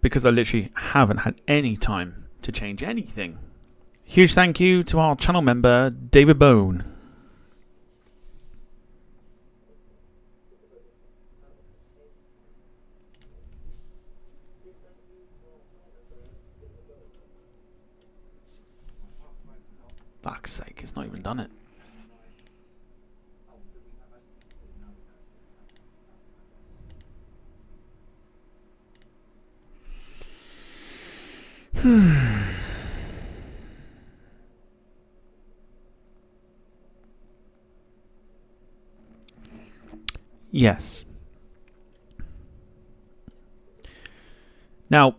because I literally haven't had any time to change anything. Huge thank you to our channel member, David Bone. Fuck's sake, it's not even done it. Yes. Now,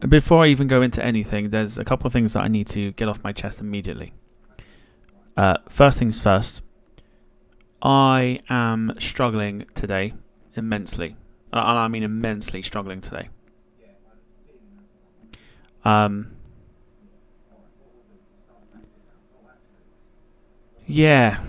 before I even go into anything, there's a couple of things that I need to get off my chest immediately. First things first, I am struggling today immensely. And I mean immensely struggling today. Yeah.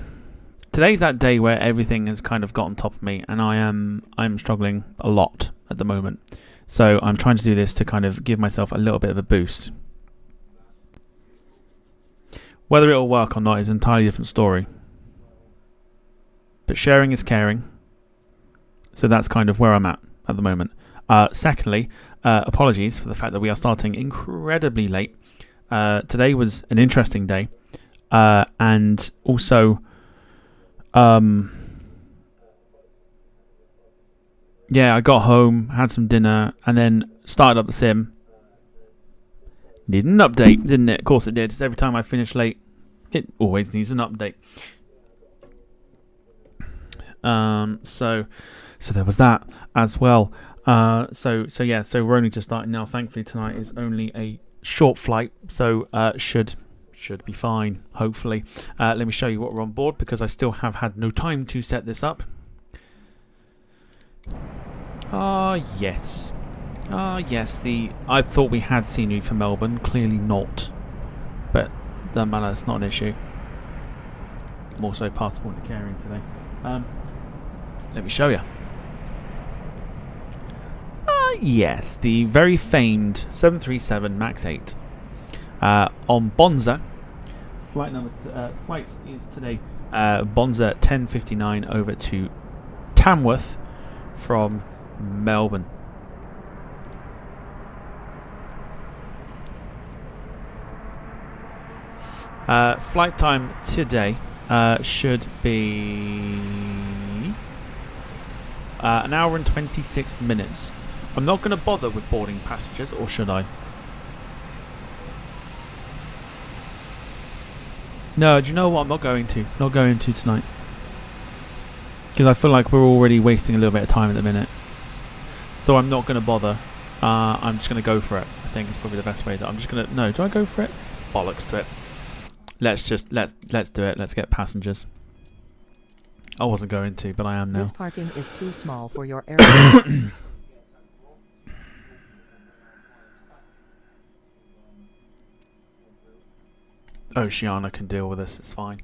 Today's that day where everything has kind of got on top of me, and I'm struggling a lot at the moment. So I'm trying to do this to kind of give myself a little bit of a boost. Whether it'll work or not is an entirely different story. But sharing is caring. So that's kind of where I'm at the moment. Secondly, apologies for the fact that we are starting incredibly late. Today was an interesting day. And also, yeah, I got home, had some dinner, and then started up the sim. Needed an update, didn't it? Of course it did. It's every time I finish late, it always needs an update. So there was that as well. So we're only just starting now. Thankfully tonight is only a short flight, so should be fine, hopefully. Let me show you what we're on board, because I still have had no time to set this up. Yes. I thought we had scenery for Melbourne. Clearly not. But doesn't matter, it's not an issue. I'm also past the point of caring today. Let me show you. Yes, the very famed 737 MAX 8 on Bonza. Flight is today Bonza 1059 over to Tamworth from Melbourne. Flight time today should be an hour and 26 minutes. I'm not going to bother with boarding passengers, or should I? No, do you know what? I'm not going to. Not going to tonight. Because I feel like we're already wasting a little bit of time at the minute. So I'm not going to bother. I'm just going to go for it. I think it's probably the best way. That I'm just going to... No, do I go for it? Bollocks to it. Let's do it. Let's get passengers. I wasn't going to, but I am now. This parking is too small for your aircraft. Oceania can deal with this, it's fine.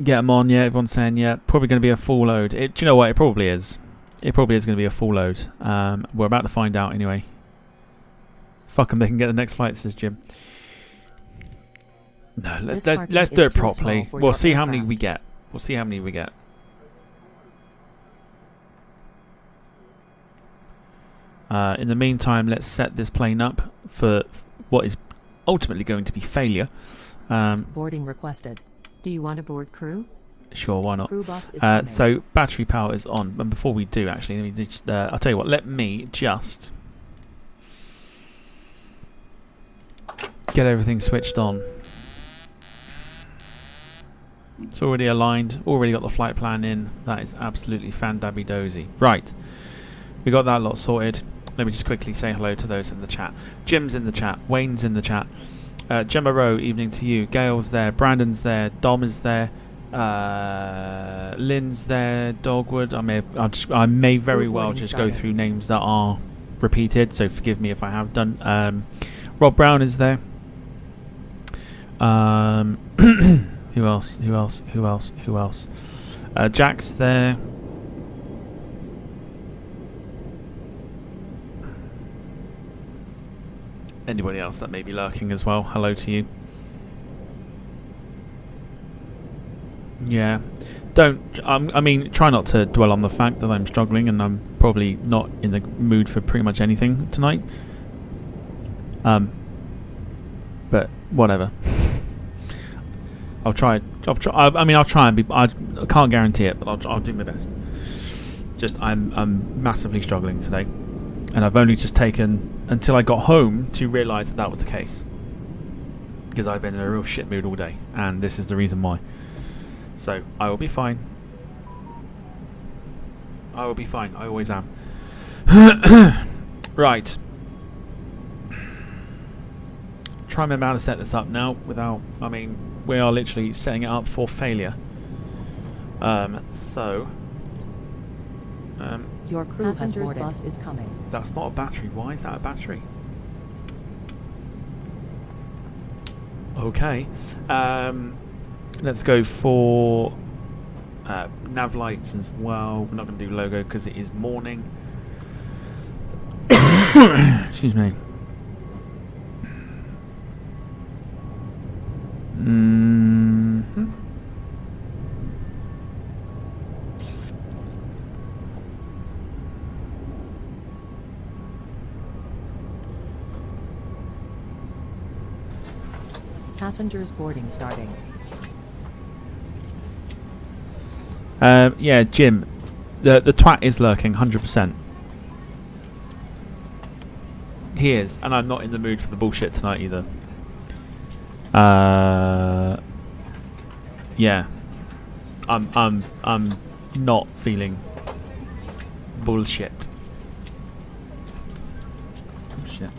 Get them on, yeah, everyone's saying, yeah, probably going to be a full load. Do you know what, it probably is. It probably is going to be a full load. We're about to find out anyway. Fuck them, they can get the next flight, says Jim. No, let's do it properly. We'll see how many we get. We'll see how many we get. In the meantime, let's set this plane up for what is ultimately going to be failure. Boarding requested. Do you want to board crew? Sure, why not? Crew bus is coming. So battery power is on. And before we do, actually, let me just, I'll tell you what. Let me just get everything switched on. It's already aligned. Already got the flight plan in. That is absolutely fan-dabby-dozy. Right, we got that lot sorted. Let me just quickly say hello to those in the chat. Jim's in the chat. Wayne's in the chat. Gemma Rowe, evening to you. Gail's there. Brandon's there. Dom is there. Lynn's there. Dogwood. I may very well just go through names that are repeated, so forgive me if I have done. Rob Brown is there. Who else? Who else? Who else? Who else? Jack's there. Anybody else that may be lurking as well? Hello to you. Yeah. Don't. I mean, try not to dwell on the fact that I'm struggling and I'm probably not in the mood for pretty much anything tonight. But whatever. I'll try. I mean, I'll try and be. I can't guarantee it, but I'll do my best. Just, I'm massively struggling today, and I've only just taken until I got home to realise that was the case. Because I've been in a real shit mood all day, and this is the reason why. So I will be fine. I will be fine. I always am. Right. Try my best to set this up now without. I mean, we are literally setting it up for failure. Your crew passenger's bus is coming. That's not a battery. Why is that a battery? Okay. Let's go for nav lights as well. We're not going to do logo because it is morning. Excuse me. Passengers boarding starting. Yeah, Jim. The twat is lurking, 100%. He is, and I'm not in the mood for the bullshit tonight either. Yeah. I'm not feeling bullshit. Shit.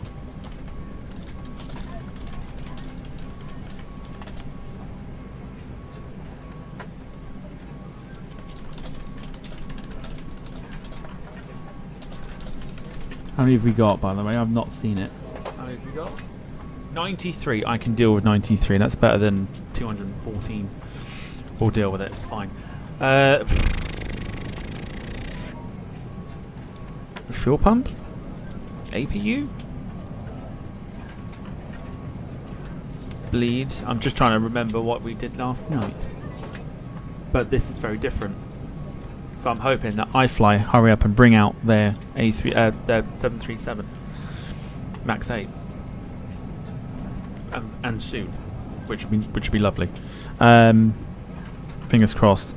How many have we got, by the way? I've not seen it. How many have we got? 93. I can deal with 93. That's better than 214. We'll deal with it. It's fine. Fuel pump? APU? Bleed. I'm just trying to remember what we did last night. But this is very different. So I'm hoping that iFly hurry up and bring out their their 737 Max 8, and soon, which would be lovely. Fingers crossed.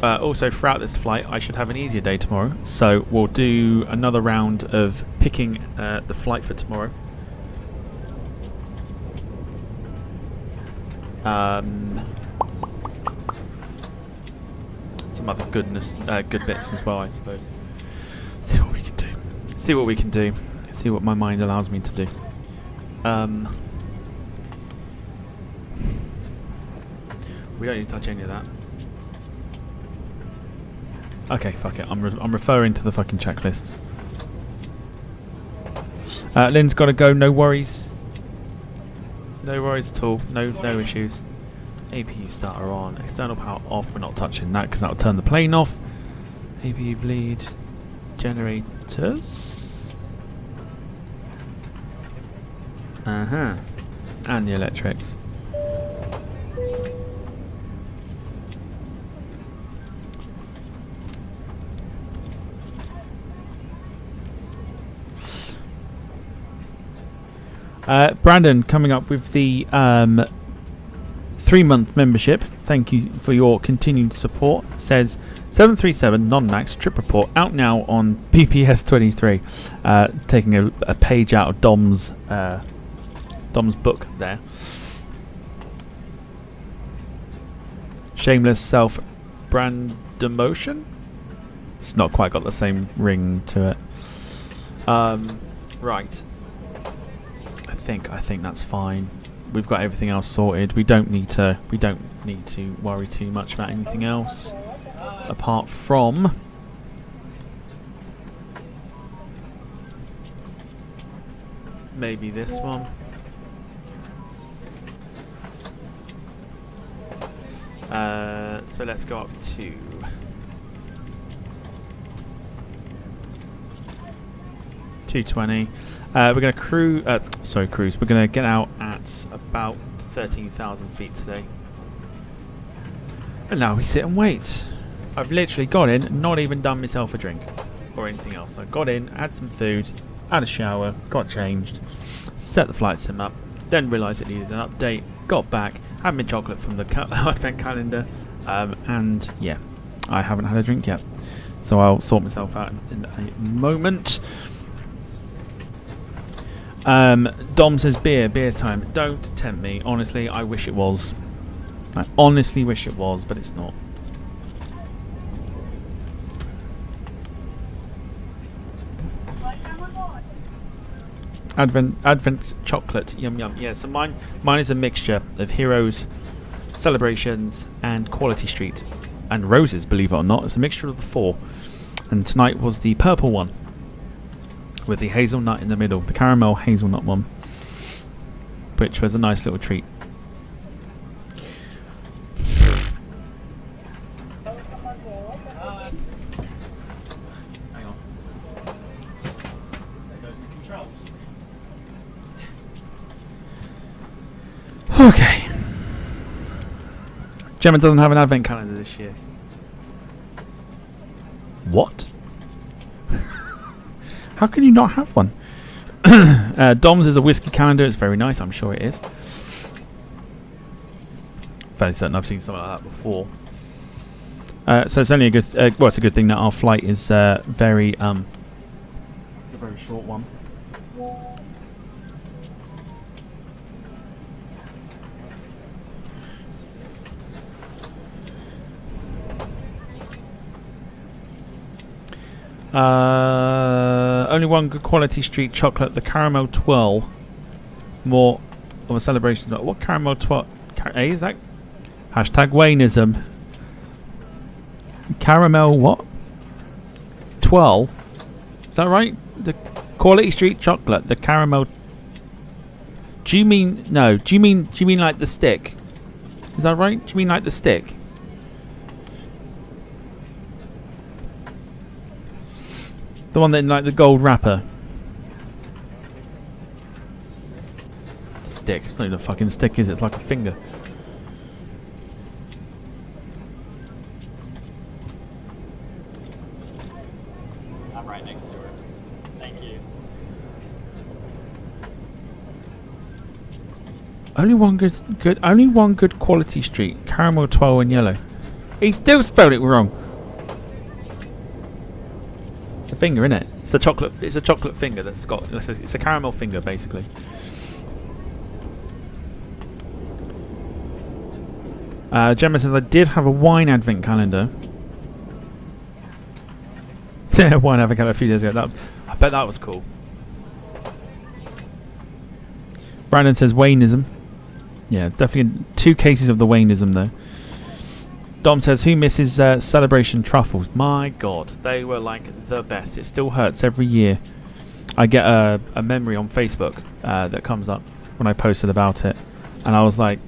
Also, throughout this flight, I should have an easier day tomorrow. So we'll do another round of picking the flight for tomorrow. Some other good bits as well, I suppose. See what we can do. See what we can do. See what my mind allows me to do. We don't need to touch any of that. Okay, fuck it. I'm referring to the fucking checklist. Lynn's got to go. No worries. No worries at all. No issues. APU starter on. External power off. We're not touching that because that'll turn the plane off. APU bleed. Generators. And the electrics. Brandon coming up with the 3-month membership. Thank you for your continued support. Says 737 non-max trip report out now on BPS23. Taking a page out of Dom's book there. Shameless self brand demotion. It's not quite got the same ring to it. Right. I think that's fine. We've got everything else sorted. We don't need to worry too much about anything else apart from maybe this one. So let's go up to 220. We're going to cruise. We're going to get out at about 13,000 feet today. And now we sit and wait. I've literally got in, not even done myself a drink or anything else. I got in, had some food, had a shower, got changed, set the flight sim up, then realised it needed an update, got back, had my chocolate from the advent calendar, and yeah, I haven't had a drink yet. So I'll sort myself out in a moment. Dom says beer time. Don't tempt me. Honestly, I wish it was. I honestly wish it was, but it's not. Advent chocolate, yum yum. Yeah, so mine is a mixture of Heroes, Celebrations, and Quality Street, and Roses. Believe it or not, it's a mixture of the four. And tonight was the purple one with the hazelnut in the middle, the caramel hazelnut one, which was a nice little treat. Okay. Gemma doesn't have an advent calendar this year. What? How can you not have one? Dom's is a whiskey calendar. It's very nice. I'm sure it is. Fairly certain I've seen something like that before. So it's only a good. Well, it's a good thing that our flight is very. It's a very short one. Only one good quality street chocolate, the caramel twirl. More of a celebration. What caramel twirl? Is that hashtag Wayneism? Caramel what? Twirl? Is that right? The quality street chocolate, the caramel. Do you mean no? Do you mean like the stick? Is that right? Do you mean like the stick? The one that in like the gold wrapper. Stick. It's not even a fucking stick, is it? It's like a finger. I'm right next to her. Thank you. Only one good quality street. Caramel twirl and yellow. He still spelled it wrong. It's a finger, innit? It's a chocolate. It's a chocolate finger that's got. It's a caramel finger, basically. Gemma says I did have a wine advent calendar. Wine advent calendar a few days ago. I bet that was cool. Brandon says Wayneism. Yeah, definitely 2 cases of the Wayneism though. Dom says, who misses Celebration truffles? My God, they were like the best. It still hurts every year. I get a memory on Facebook that comes up when I posted about it, and I was like,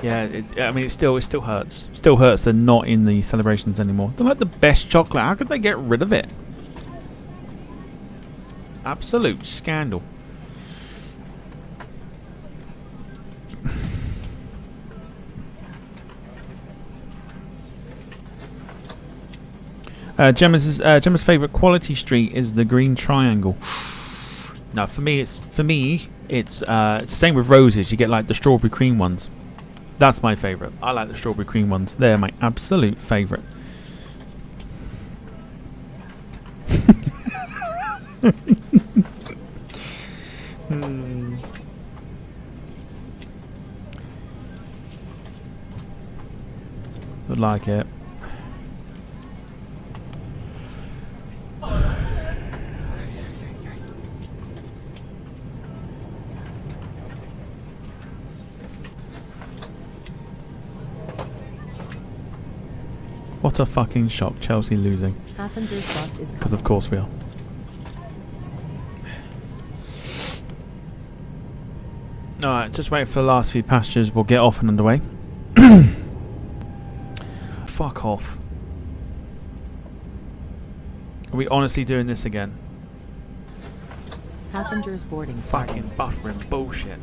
yeah, it still hurts. Still hurts. They're not in the celebrations anymore. They're like the best chocolate. How could they get rid of it? Absolute scandal. Gemma's favourite quality street is the green triangle. Now, for me, it's the same with roses. You get like the strawberry cream ones. That's my favourite. I like the strawberry cream ones. They're my absolute favourite. Would like it. What a fucking shock, Chelsea losing. Passengers bus is Because of course we are. Alright, just wait for the last few passengers. We'll get off and underway. Fuck off. Are we honestly doing this again? Passengers boarding Fucking starting. buffering bullshit.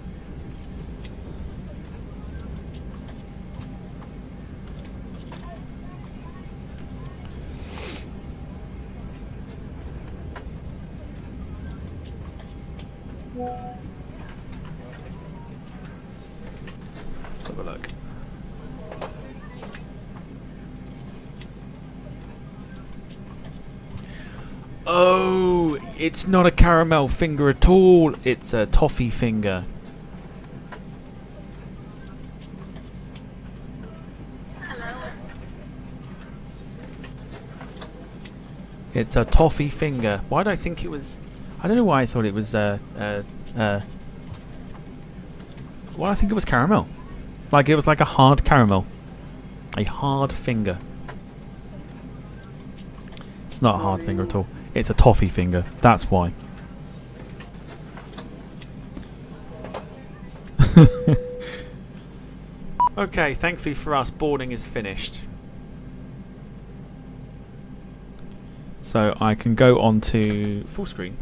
Let's have a look. Oh, it's not a caramel finger at all. It's a toffee finger. It's a toffee finger. Why did I think it was... I don't know why I thought it was, why did I think it was caramel? Like, it was like a hard caramel. A hard finger. It's not a hard finger at all. It's a toffee finger. That's why. Okay, thankfully for us, boarding is finished. So I can go on to full screen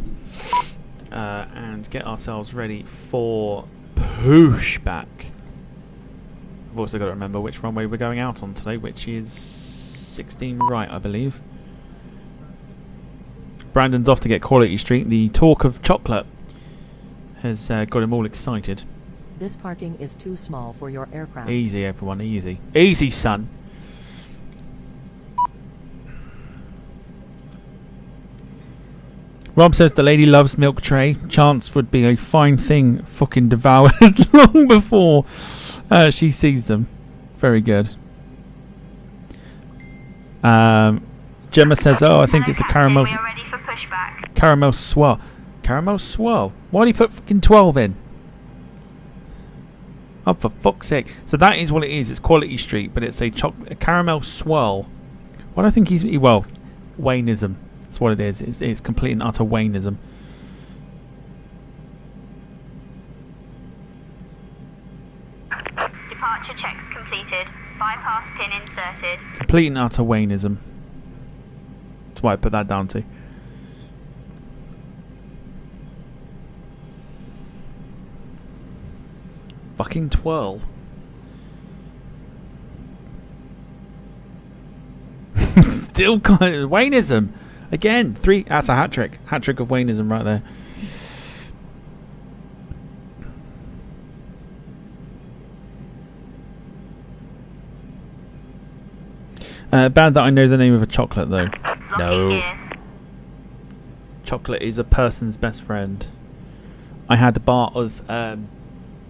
and get ourselves ready for pushback. I've also got to remember which runway we're going out on today, which is 16 right, I believe. Brandon's off to get Quality Street. The talk of chocolate has got him all excited. This parking is too small for your aircraft. Easy, everyone, easy. Easy, son. Rob says the lady loves milk tray. Chance would be a fine thing fucking devoured long before she sees them. Very good. Gemma says, oh, I think it's a caramel... We are ready for pushback. Caramel swirl. Caramel swirl? Why do you put fucking 12 in? Oh, for fuck's sake. So that is what it is. It's Quality Street, but it's a caramel swirl. What do I think he's... Well, Wayneism. That's what it is. It's complete and utter Wayneism. Departure checks completed. Bypass pin inserted. Complete and utter Wayneism. That's why I put that down to. Fucking twirl. Still kind of Wayneism. Again, 3. That's a hat trick. Hat trick of Wayneism right there. Bad that I know the name of a chocolate though. No. Chocolate is a person's best friend. I had a bar of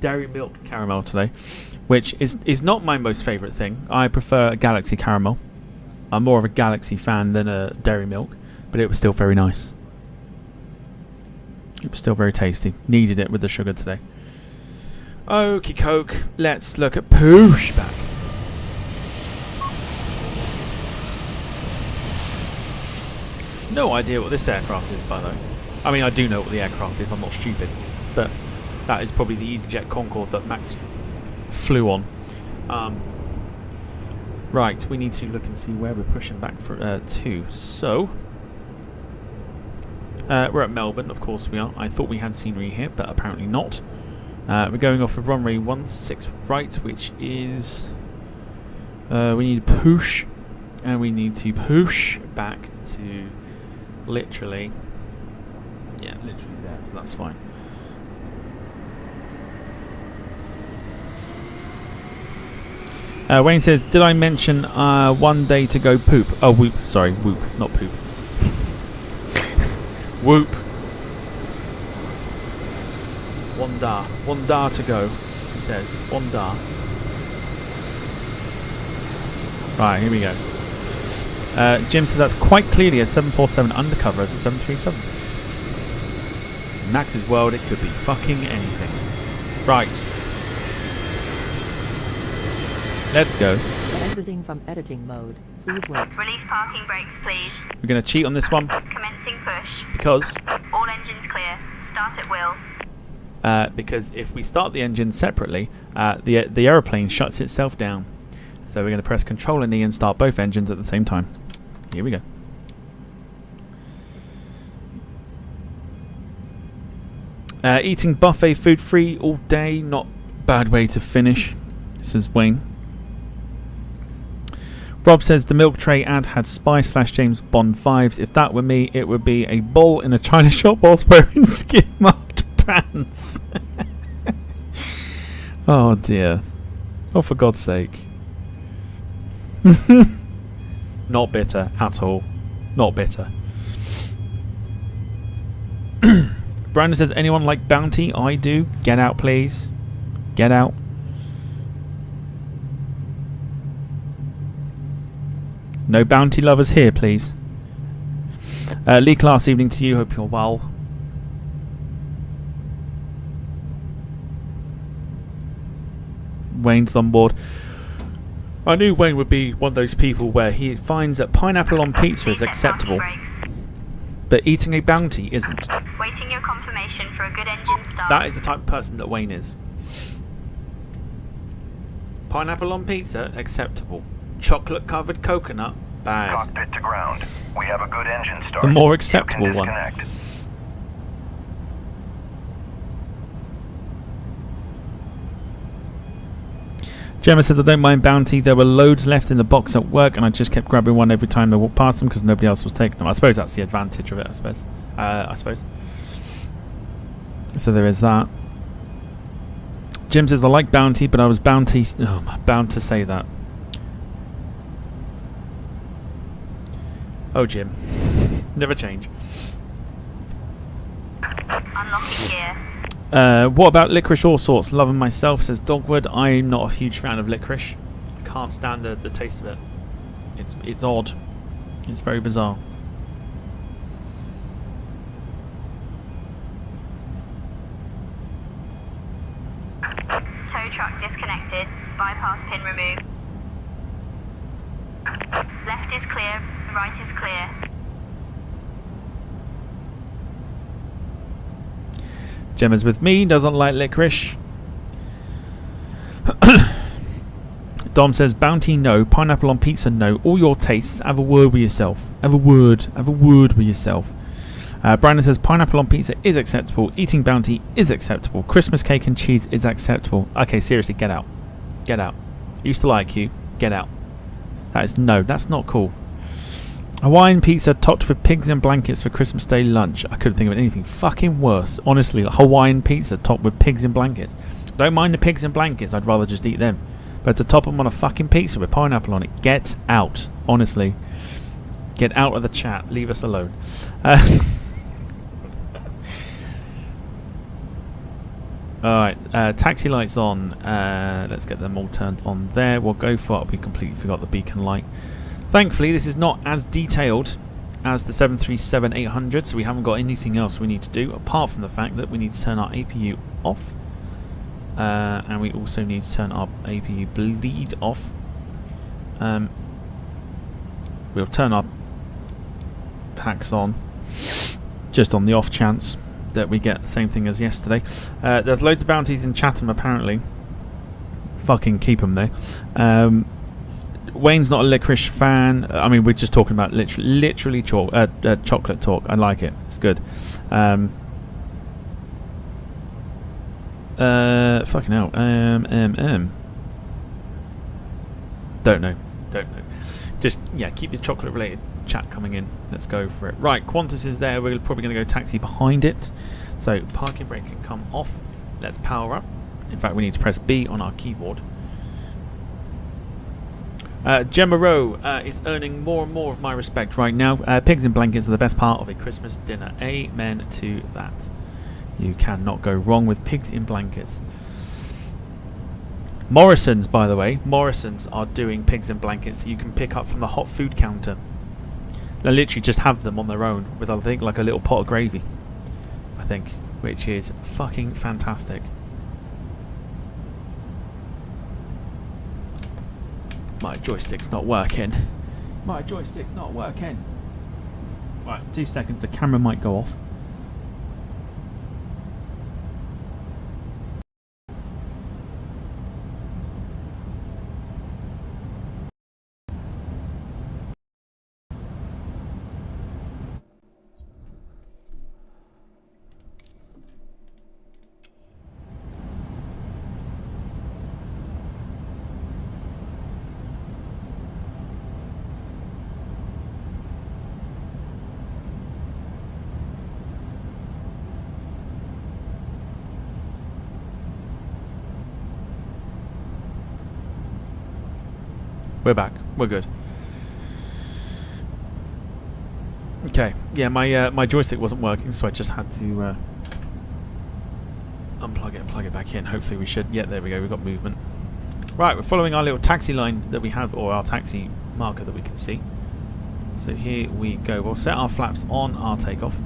dairy milk caramel today, which is not my most favourite thing. I prefer Galaxy caramel. I'm more of a Galaxy fan than a dairy milk, but it was still very nice. It was still very tasty. Needed it with the sugar today. Okie coke. Let's look at pushback. No idea what this aircraft is, by the way. I mean, I do know what the aircraft is. I'm not stupid, but that is probably the EasyJet Concorde that Max flew on. Right, we need to look and see where we're pushing back for to. So, we're at Melbourne, of course we are. I thought we had scenery here, but apparently not. We're going off of runway 16 right, which is... we need to push, and we need to push back to literally... Yeah, literally there, so that's fine. Wayne says, did I mention 1 day to go poop? Oh, whoop. Sorry, whoop, not poop. Whoop. 1 dar. 1 dar to go, he says. 1 dar. Right, here we go. Jim says that's quite clearly a 747 undercover as a 737. Max's world, it could be fucking anything. Right. Let's go. Exiting from editing mode. Please wait. Release parking brakes, please. We're going to cheat on this one Commencing push. because All engines clear. Start at will. because if we start the engine separately, the aeroplane shuts itself down. So we're going to press Control and E and start both engines at the same time. Here we go. Eating buffet food free all day, not bad way to finish. This is Wayne. Rob says the milk tray ad had Spy/James Bond vibes. If that were me, it would be a bull in a china shop whilst wearing skin-marked pants. Oh dear. Oh, for God's sake. Not bitter at all. Not bitter. Brandon says, anyone like Bounty? I do. Get out, please. Get out. No Bounty lovers here, please. Lee Class, evening to you. Hope you're well. Wayne's on board. I knew Wayne would be one of those people where he finds that pineapple on pizza is acceptable, but eating a Bounty isn't. Waiting your confirmation for a good engine start. That is the type of person that Wayne is. Pineapple on pizza, acceptable. Chocolate covered coconut, bad. Cockpit to ground. We have a good engine start. The more acceptable one. Gemma says, I don't mind Bounty. There were loads left in the box at work and I just kept grabbing one every time I walked past them because nobody else was taking them. I suppose that's the advantage of it, I suppose. So there is that. Jim says, I like Bounty, but I was bound to say that. Oh, Jim. Never change. Unlocking gear. What about licorice all sorts? Loving myself, says Dogwood. I'm not a huge fan of licorice. I can't stand the taste of it. It's odd. It's very bizarre. Tow truck disconnected. Bypass pin removed. Left is clear. Right is clear. Gemma's with me, doesn't like licorice. Dom says, Bounty no, pineapple on pizza no, all your tastes, have a word with yourself. Have a word with yourself. Brandon says, pineapple on pizza is acceptable, eating Bounty is acceptable, Christmas cake and cheese is acceptable. Okay, seriously, get out. Get out. I used to like you, get out. That's not cool. Hawaiian pizza topped with pigs in blankets for Christmas Day lunch. I couldn't think of anything fucking worse. Honestly, Hawaiian pizza topped with pigs in blankets. Don't mind the pigs in blankets, I'd rather just eat them. But to top them on a fucking pizza with pineapple on it, get out. Honestly. Get out of the chat. Leave us alone. Alright, taxi lights on. Let's get them all turned on there. We'll go for it. We completely forgot the beacon light. Thankfully, this is not as detailed as the 737-800, so we haven't got anything else we need to do, apart from the fact that we need to turn our APU off. And we also need to turn our APU bleed off. We'll turn our packs on, just on the off chance that we get the same thing as yesterday. There's loads of bounties in Chatham, apparently. Fucking keep them there. Wayne's not a licorice fan. I mean, we're just talking about literally chocolate talk. I like it. It's good. Fucking hell. Don't know. Just, yeah, keep the chocolate related chat coming in. Let's go for it. Right, Qantas is there. We're probably going to go taxi behind it. So, parking brake can come off. Let's power up. In fact, we need to press B on our keyboard. Gemma Rowe is earning more and more of my respect right now. Pigs in blankets are the best part of a Christmas dinner. Amen to that. You cannot go wrong with pigs in blankets. Morrison's, by the way, Morrison's are doing pigs in blankets that you can pick up from the hot food counter. They literally just have them on their own with, I think, like a little pot of gravy. I think, which is fucking fantastic. My joystick's not working. My joystick's not working. Right, 2 seconds. The camera might go off. We're back. We're good. Okay. Yeah, my joystick wasn't working, so I just had to unplug it and plug it back in. Hopefully we should. Yeah, there we go. We've got movement. Right, we're following our little taxi line that we have, or our taxi marker that we can see. So here we go. We'll set our flaps on our takeoff.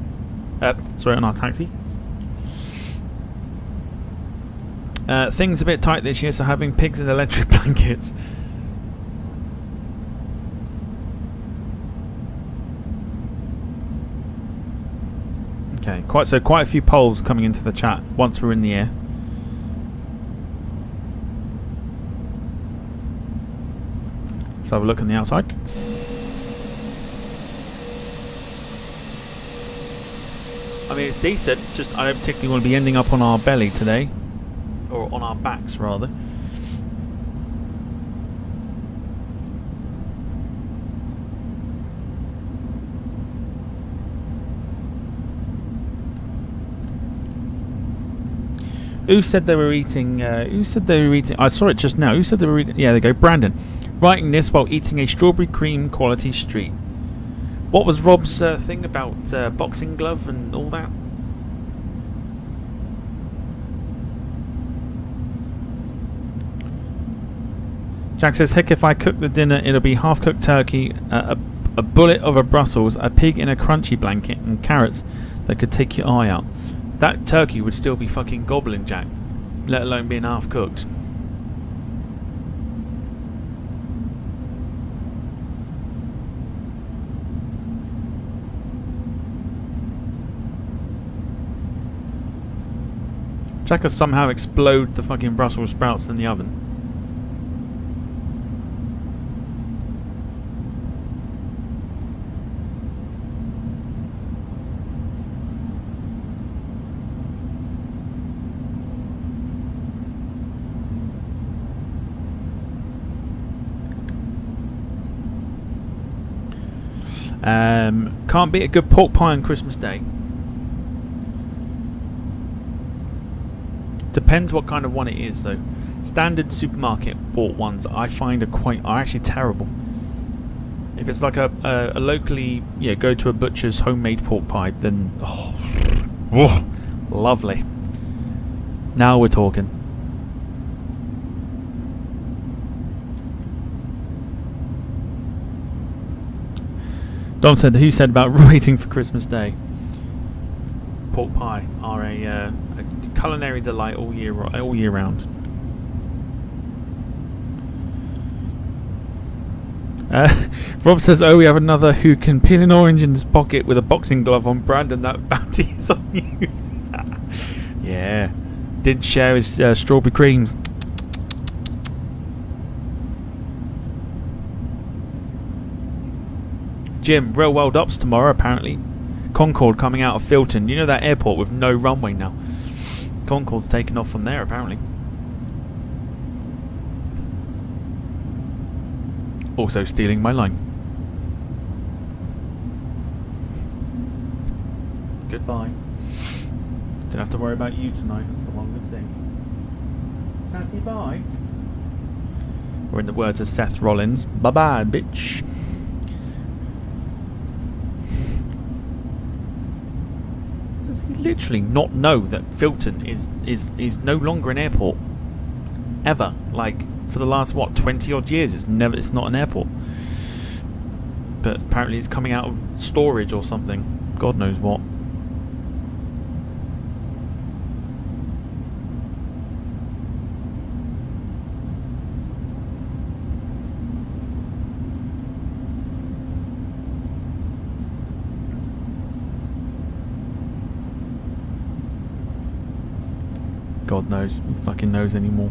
Sorry, on our taxi. Things a bit tight this year, so having pigs in electric blankets. Okay, quite a few polls coming into the chat once we're in the air. Let's have a look on the outside. I mean, it's decent, just I don't particularly want to be ending up on our belly today. Or on our backs, rather. Who said they were eating? Who said they were eating? I saw it just now. Who said they were eating? Yeah, there you go. Brandon. Writing this while eating a strawberry cream quality street. What was Rob's thing about boxing glove and all that? Jack says, heck, if I cook the dinner, it'll be half-cooked turkey, a bullet of a Brussels, a pig in a crunchy blanket, and carrots that could take your eye out. That turkey would still be fucking gobbling, Jack, let alone being half-cooked. Jack will somehow explode the fucking Brussels sprouts in the oven. Can't beat a good pork pie on Christmas Day. Depends what kind of one it is, though. Standard supermarket bought ones I find are actually terrible. If it's like a locally, go to a butcher's homemade pork pie, then lovely. Now we're talking. Dom said, who said about waiting for Christmas Day? Pork pie are a culinary delight all year round. Rob says, oh, we have another who can peel an orange in his pocket with a boxing glove on. Brandon, that bounty is on you. Yeah. Didn't share his strawberry creams. Jim, real world ops tomorrow apparently. Concorde coming out of Filton. You know that airport with no runway now. Concorde's taken off from there apparently. Also stealing my line. Goodbye. Don't have to worry about you tonight. That's the one good thing. Tatty bye. Or in the words of Seth Rollins, bye bye, bitch. Literally not know that Filton is no longer an airport ever. Like for the last 20 odd years it's not an airport, but apparently it's coming out of storage or something, god knows what. God knows. Who fucking knows anymore?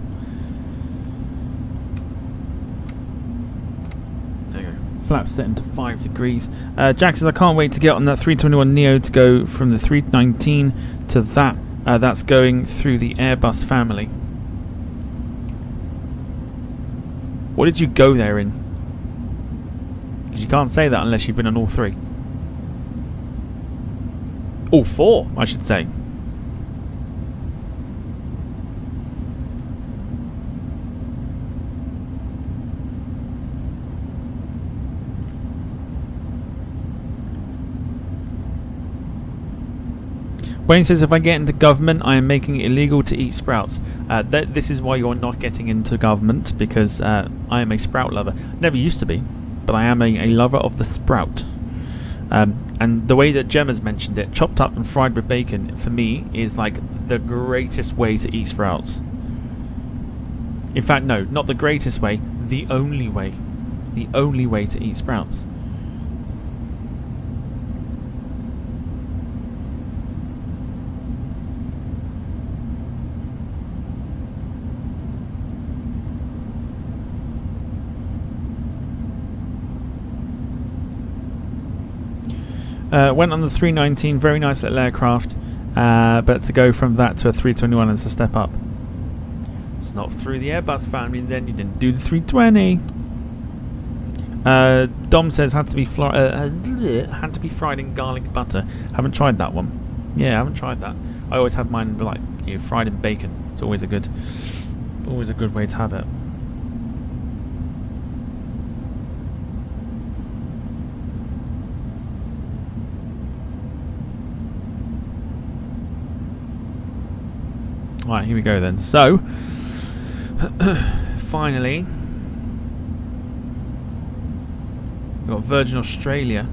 There you go. Flaps set into 5 degrees. Jack says, I can't wait to get on that 321 Neo to go from the 319 to that. That's going through the Airbus family. What did you go there in? Because you can't say that unless you've been on all 3. All 4, I should say. Wayne says, if I get into government, I am making it illegal to eat sprouts. This is why you're not getting into government, because I am a sprout lover. Never used to be, but I am a lover of the sprout. And the way that Gemma's mentioned it, chopped up and fried with bacon, for me, is like the greatest way to eat sprouts. In fact, no, not the greatest way, the only way. The only way to eat sprouts. Went on the 319, very nice little aircraft, but to go from that to a 321 is a step up. It's not through the Airbus family, then you didn't do the 320. Dom says had to be fried in garlic butter. Haven't tried that one. Yeah, I haven't tried that. I always have mine like fried in bacon. It's always a good way to have it. Right, here we go then. So, finally, we've got Virgin Australia.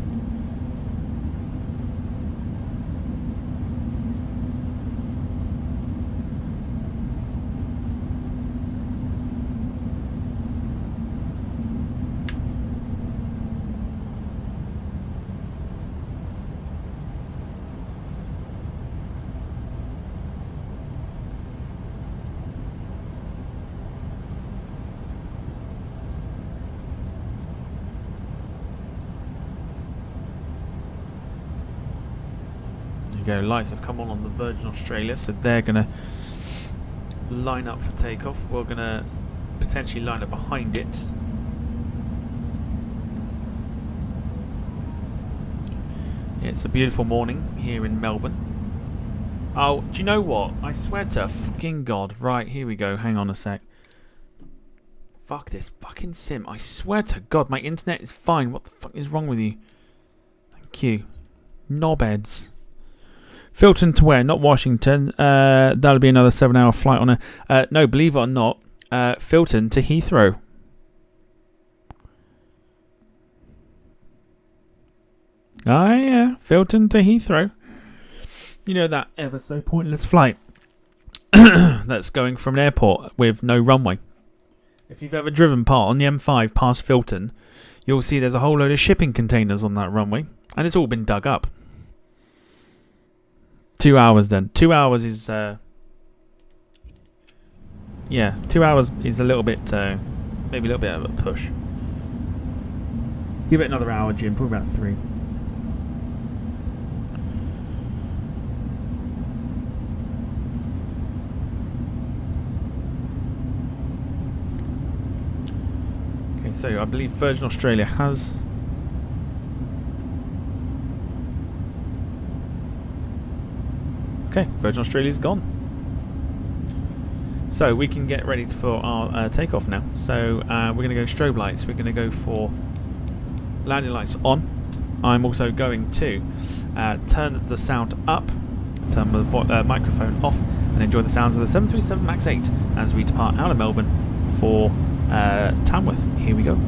Go. Lights have come on the Virgin Australia, so they're going to line up for takeoff. We're going to potentially line up behind it. It's a beautiful morning here in Melbourne. Oh, do you know what? I swear to fucking God. Right, here we go. Hang on a sec. Fuck this fucking sim. I swear to God, my internet is fine. What the fuck is wrong with you? Thank you. Knobheads. Filton to where? Not Washington. That'll be another 7-hour flight on a... no, believe it or not, Filton to Heathrow. Ah, yeah. Filton to Heathrow. You know that ever so pointless flight that's going from an airport with no runway. If you've ever driven on the M5 past Filton, you'll see there's a whole load of shipping containers on that runway, and it's all been dug up. 2 hours then. 2 hours is... yeah, 2 hours is a little bit... maybe a little bit of a push. Give it another hour, Jim. Probably about 3. Okay, so I believe Virgin Australia has... Okay, Virgin Australia's gone. So we can get ready for our takeoff now. So we're going to go strobe lights. We're going to go for landing lights on. I'm also going to turn the sound up, turn the microphone off, and enjoy the sounds of the 737 MAX 8 as we depart out of Melbourne for Tamworth. Here we go.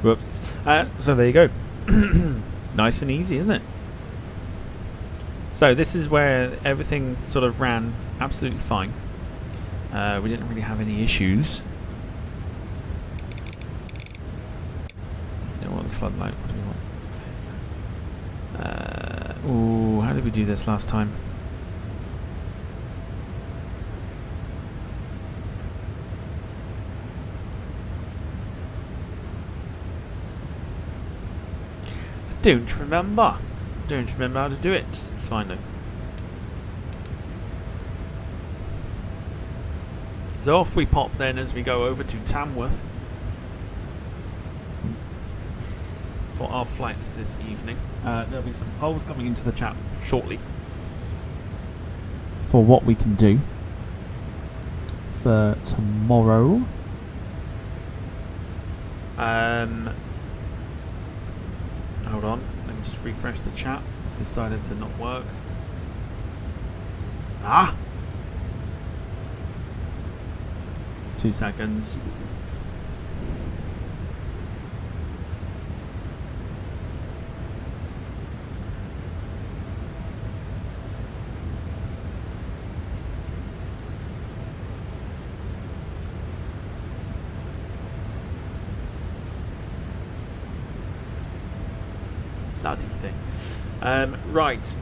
Whoops. So there you go. Nice and easy, isn't it? So this is where everything sort of ran absolutely fine. We didn't really have any issues. You know what, the floodlight, what do we want? Ooh, how did we do this last time? Don't remember. Don't remember how to do it. It's fine though. So off we pop then as we go over to Tamworth for our flight this evening. There'll be some polls coming into the chat shortly for what we can do for tomorrow. Hold on, let me just refresh the chat. It's decided to not work. Ah! 2 seconds. Bloody thing. Right.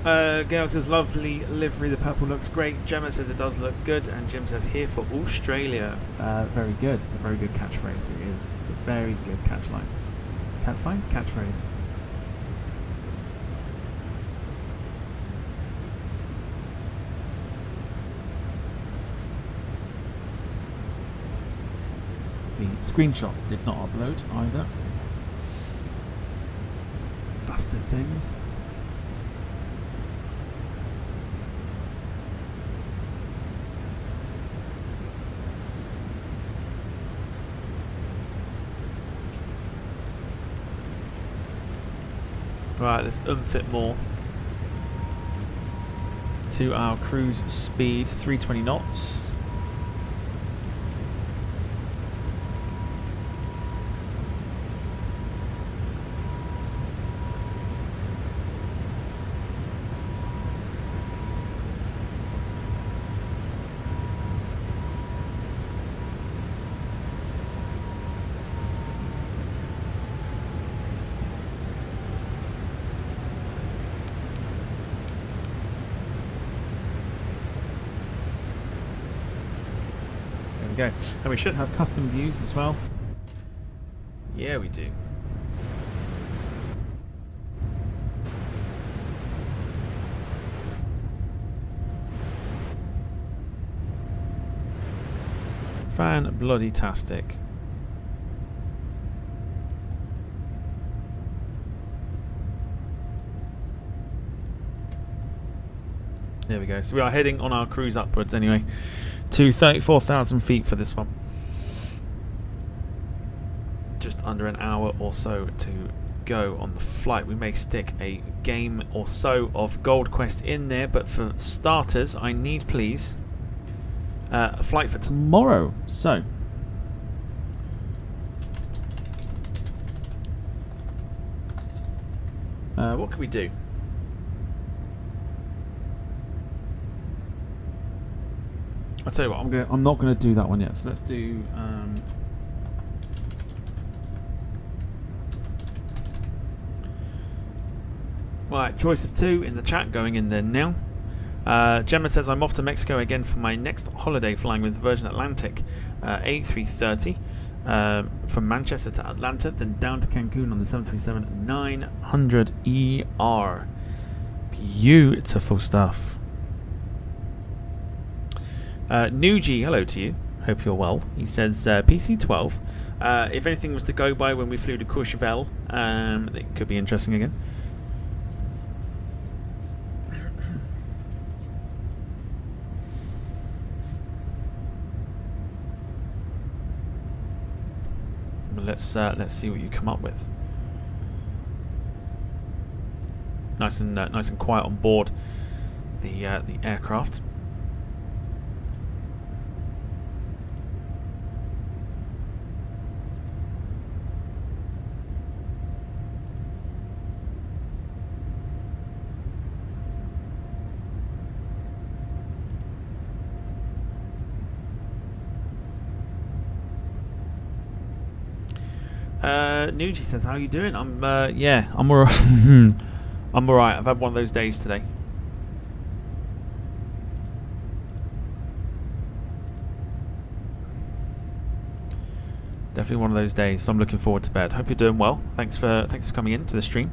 Gail says lovely livery, the purple looks great. Gemma says it does look good, and Jim says here for Australia. Very good. It's a very good catchphrase. It is. It's a very good catchline. Catchline? Catchphrase. The screenshots did not upload either. Bastard things. Right, let's oomph it more to our cruise speed, 320 knots. Go. And we should have custom views as well. Yeah, we do. Fan-bloody-tastic. There we go. So we are heading on our cruise upwards anyway to 34,000 feet for this one. Just under an hour or so to go on the flight. We may stick a game or so of Gold Quest in there, but for starters, I need, please, a flight for tomorrow. So, what can we do? I'll tell you what, I'm not gonna do that one yet. So let's do right, choice of 2 in the chat going in there now. Gemma says I'm off to Mexico again for my next holiday, flying with Virgin Atlantic A330 from Manchester to Atlanta, then down to Cancun on the 737-900ER. Beautiful stuff. Nuji, hello to you. Hope you're well. He says PC-12. If anything was to go by when we flew to Courchevel, it could be interesting again. Let's see what you come up with. Nice and quiet on board the aircraft. Nuji says, "How you doing?" I'm yeah, I'm alright. I'm alright. I've had one of those days today. Definitely one of those days. So I'm looking forward to bed. Hope you're doing well. Thanks for coming in to the stream.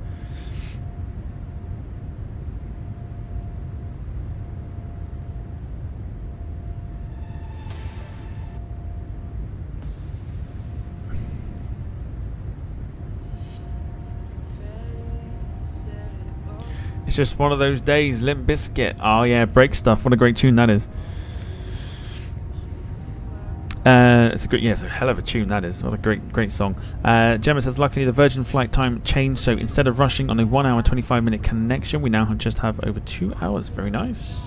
It's just one of those days. Limp Bizkit. Oh yeah, break stuff. What a great tune that is. It's a great, yeah, it's a hell of a tune that is. What a great song. Gemma says, luckily the Virgin flight time changed, so instead of rushing on a 1 hour 25 minute connection, we now just have over 2 hours. Very nice.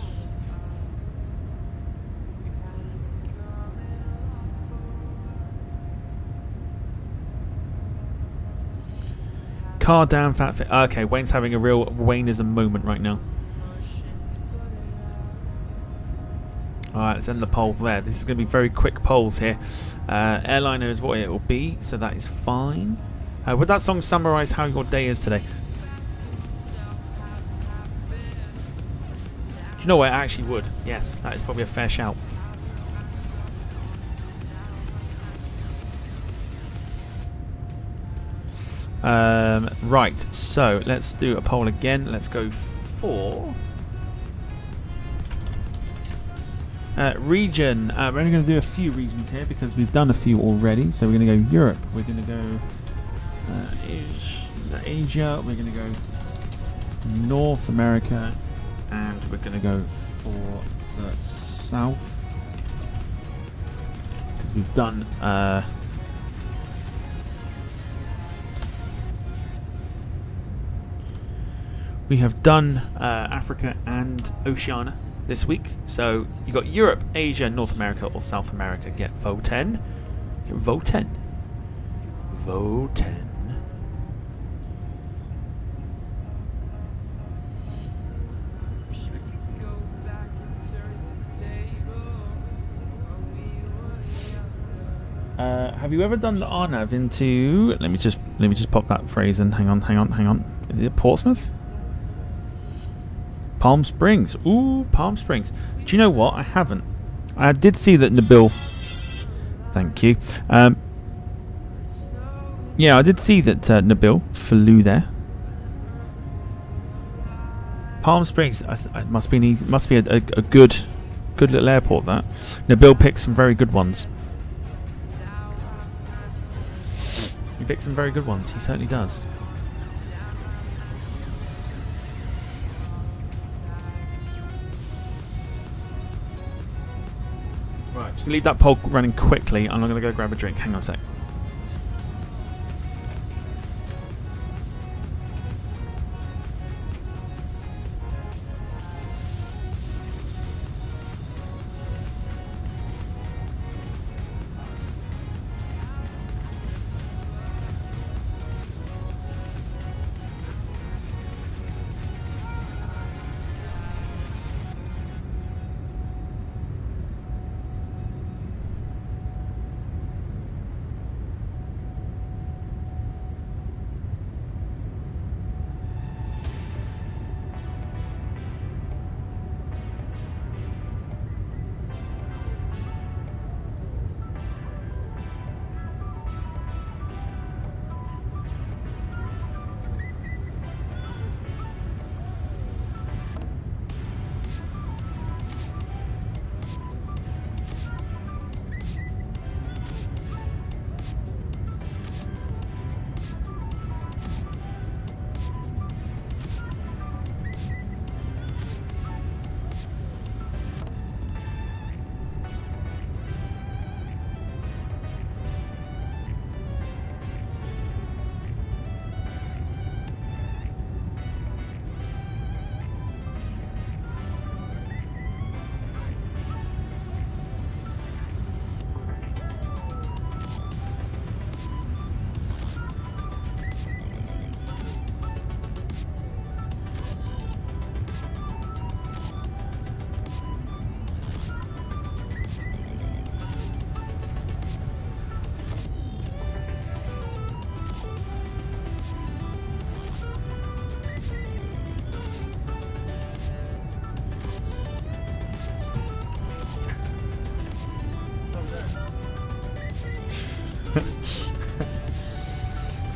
Car down, fat fit. Okay, Wayne's having a real Wayneism moment right now. Alright, let's end the poll there. This is going to be very quick polls here. Airliner is what it will be, so that is fine. Would that song summarise how your day is today? Do you know what? It actually would. Yes, that is probably a fair shout. Right, so let's do a poll again. Let's go for region. We're only going to do a few regions here because we've done a few already. So we're going to go Europe. We're going to go Asia. We're going to go North America, and we're going to go for the South because we've done. We have done Africa and Oceania this week. So you got Europe, Asia, North America, or South America. Get voten. Voten. Voten. Have you ever done the RNAV into? Let me just pop that phrase in. Hang on. Is it Portsmouth? Palm Springs. Ooh, Palm Springs. Do you know what? I haven't. I did see that Nabil. Thank you. Yeah, I did see that Nabil flew there. Palm Springs. It must be an easy. Must be a good little airport. That Nabil picks some very good ones. He picks some very good ones. He certainly does. Right, just leave that poll running quickly. I'm not going to go grab a drink. Hang on a sec.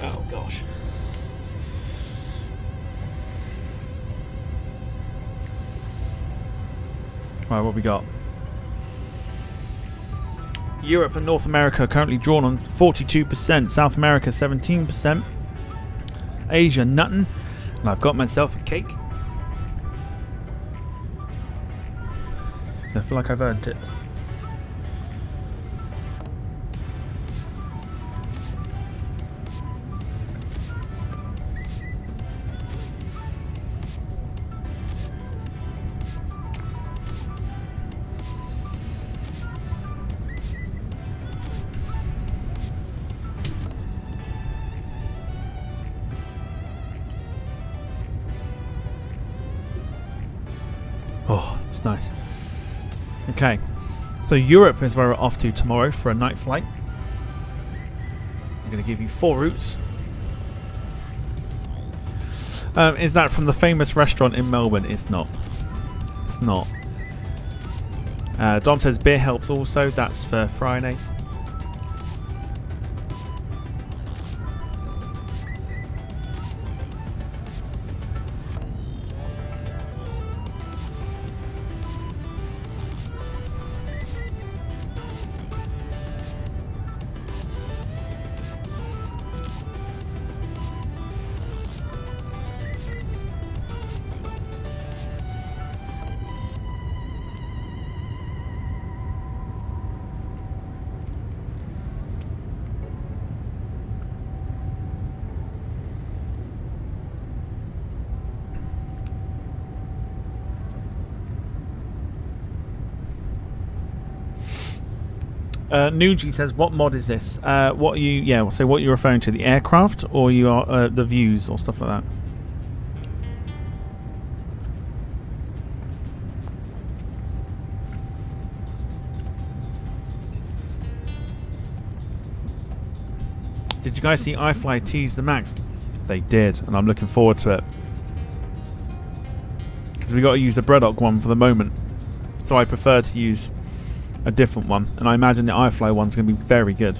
Oh gosh. Right, what we got? Europe and North America are currently drawn on 42%. South America 17%. Asia nothing. And I've got myself a cake. I feel like I've earned it. Oh, it's nice. Okay, so Europe is where we're off to tomorrow for a night flight. I'm going to give you 4 routes. Is that from the famous restaurant in Melbourne? It's not. It's not. Dom says beer helps also. That's for Friday. Nuji says, "What mod is this? What are you? Yeah, so what you're referring to? The aircraft, or you are the views or stuff like that?" Did you guys see iFly tease the Max? They did, and I'm looking forward to it because we got to use the Breddok one for the moment. So I prefer to use a different one, and I imagine the iFly one's going to be very good.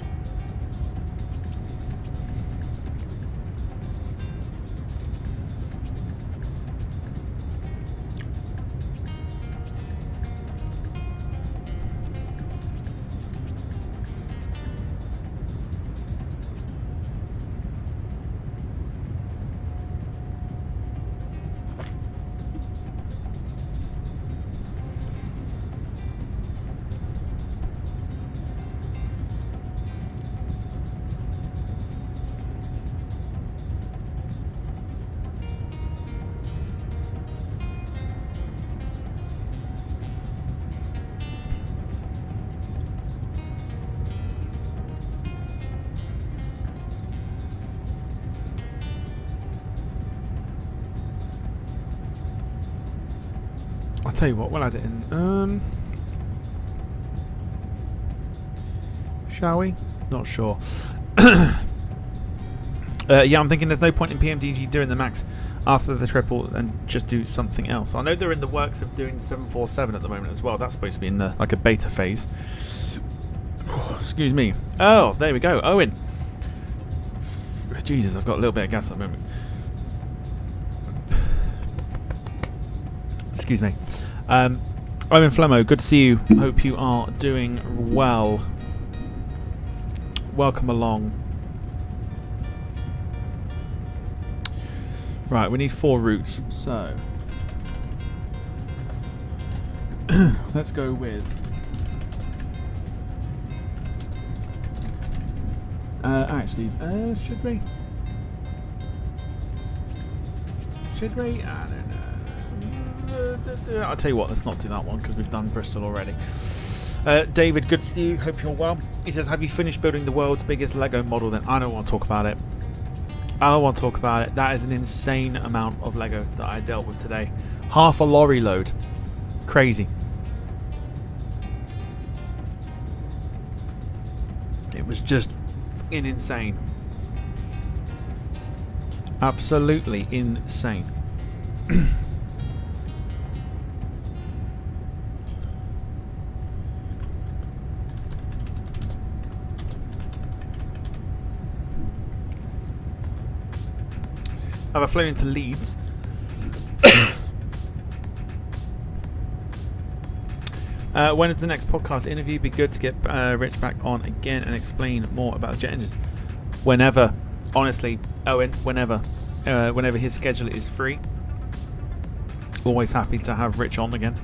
I'll tell you what, we'll add it in. Shall we? Not sure. Yeah, I'm thinking there's no point in PMDG doing the Max after the triple and just do something else. I know they're in the works of doing the 747 at the moment as well. That's supposed to be in the like a beta phase. Excuse me. Oh, there we go. Owen. Jesus, I've got a little bit of gas at the moment. Excuse me. Owen Flemmo, good to see you. Hope you are doing well. Welcome along. Right, we need 4 routes, so let's go with actually, should we? Should we? I don't know. I'll tell you what, let's not do that one because we've done Bristol already. David, good to see you. Hope you're well. He says, have you finished building the world's biggest Lego model? Then I don't want to talk about it. I don't want to talk about it. That is an insane amount of Lego that I dealt with today. Half a lorry load. Crazy. It was just insane. Absolutely insane. Have I flown into Leeds? When is the next podcast interview? Be good to get Rich back on again and explain more about the jet engines. Whenever, honestly, Owen. Whenever his schedule is free. Always happy to have Rich on again.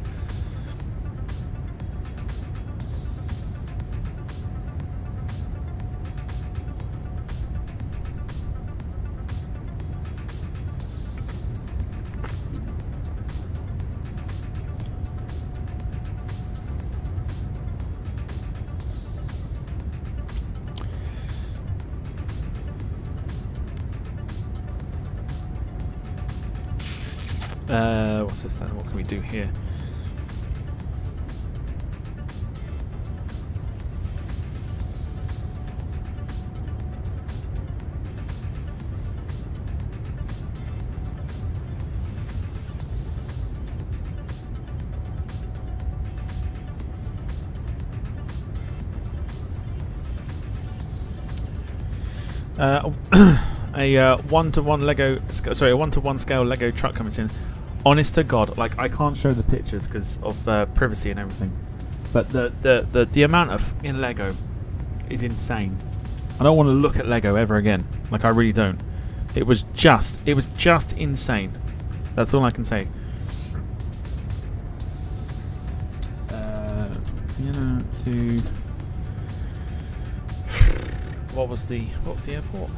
What's this then? What can we do here? A 1-to-1 Lego, sorry, a 1-to-1 scale Lego truck coming in. Honest to God, like I can't show the pictures because of privacy and everything, but the amount of in Lego is insane. I don't want to look at Lego ever again. Like I really don't. It was just insane. That's all I can say. To what was the airport?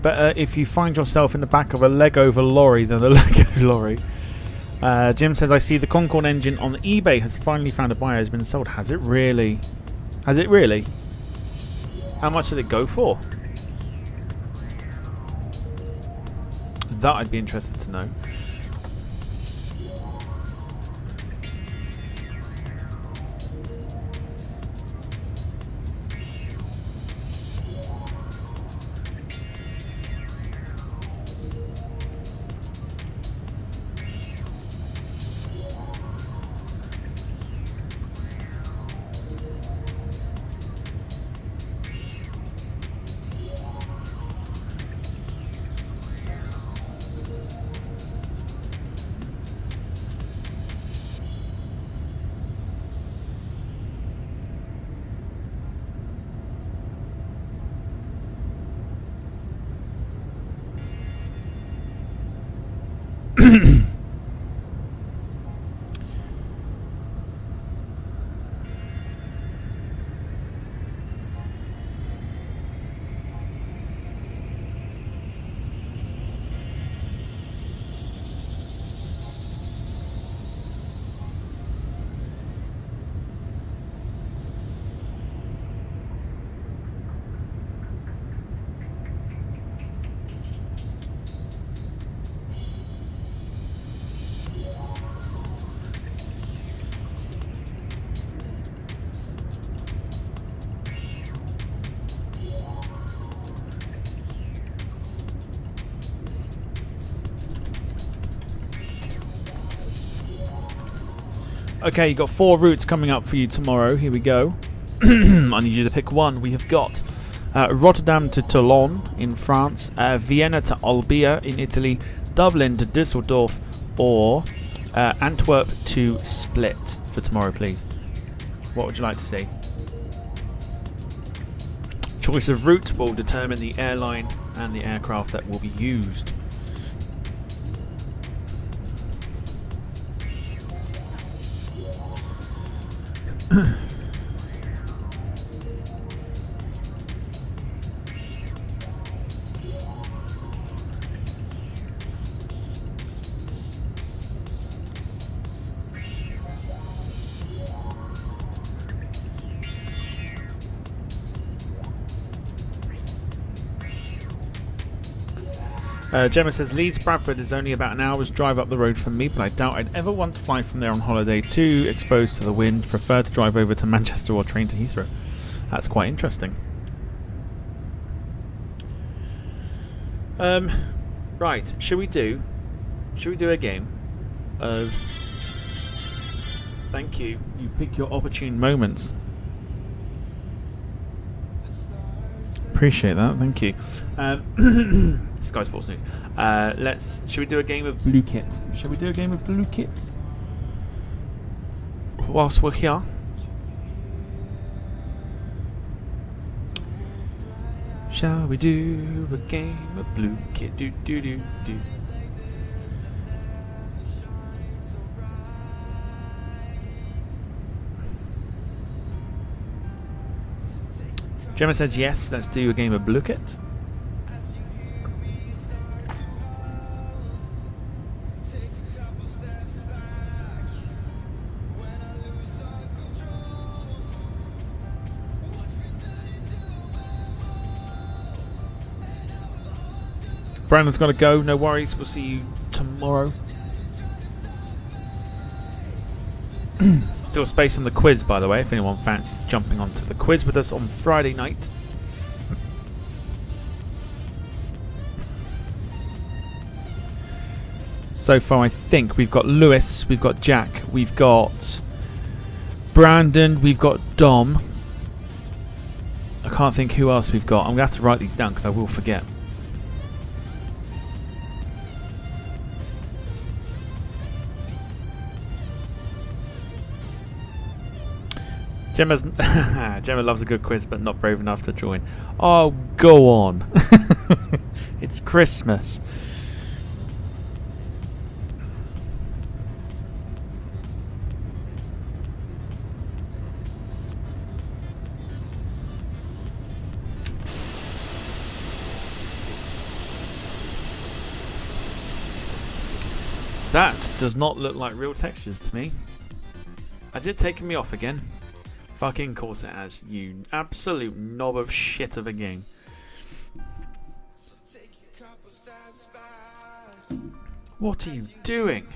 Better if you find yourself in the back of a Lego lorry than a Lego lorry. Jim says, I see the Concorde engine on eBay has finally found a buyer, has been sold. Has it really? Has it really? How much did it go for? That I'd be interested to know. Okay, you got 4 routes coming up for you tomorrow. Here we go. I need you to pick one. We have got Rotterdam to Toulon in France, Vienna to Olbia in Italy, Dublin to Düsseldorf, or Antwerp to Split for tomorrow, please. What would you like to see? Choice of route will determine the airline and the aircraft that will be used. Gemma says Leeds Bradford is only about an hour's drive up the road from me, but I doubt I'd ever want to fly from there on holiday. Too exposed to the wind. Prefer to drive over to Manchester or train to Heathrow. That's quite interesting. Right, should we do a game of thank you, you pick your opportune moments. Appreciate that, thank you. Sky Sports News. Should we do a game of Blue Kit? Shall we do a game of Blue Kit? Whilst we're here. Shall we do a game of Blue Kit? Do do do do. Gemma says yes, let's do a game of Blue Kit. Brandon's got to go, no worries, we'll see you tomorrow. Still space on the quiz, by the way, if anyone fancies jumping onto the quiz with us on Friday night. So far, I think we've got Lewis, we've got Jack, we've got Brandon, we've got Dom. I can't think who else we've got. I'm going to have to write these down because I will forget. Gemma loves a good quiz, but not brave enough to join. Oh, go on. It's Christmas. That does not look like real textures to me. Has it taken me off again? Fucking course it has, you absolute knob of shit of a game. What are you doing?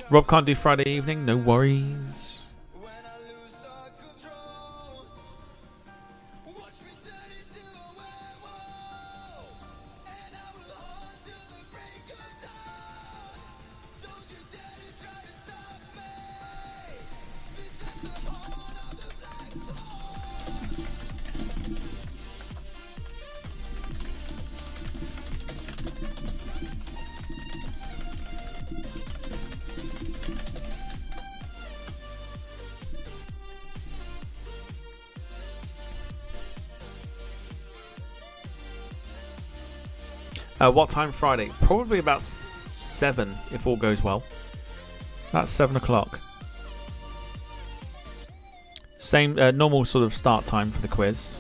Rob can't do Friday evening, no worries. What time Friday? Probably about 7 if all goes well. That's 7 o'clock. Same normal sort of start time for the quiz.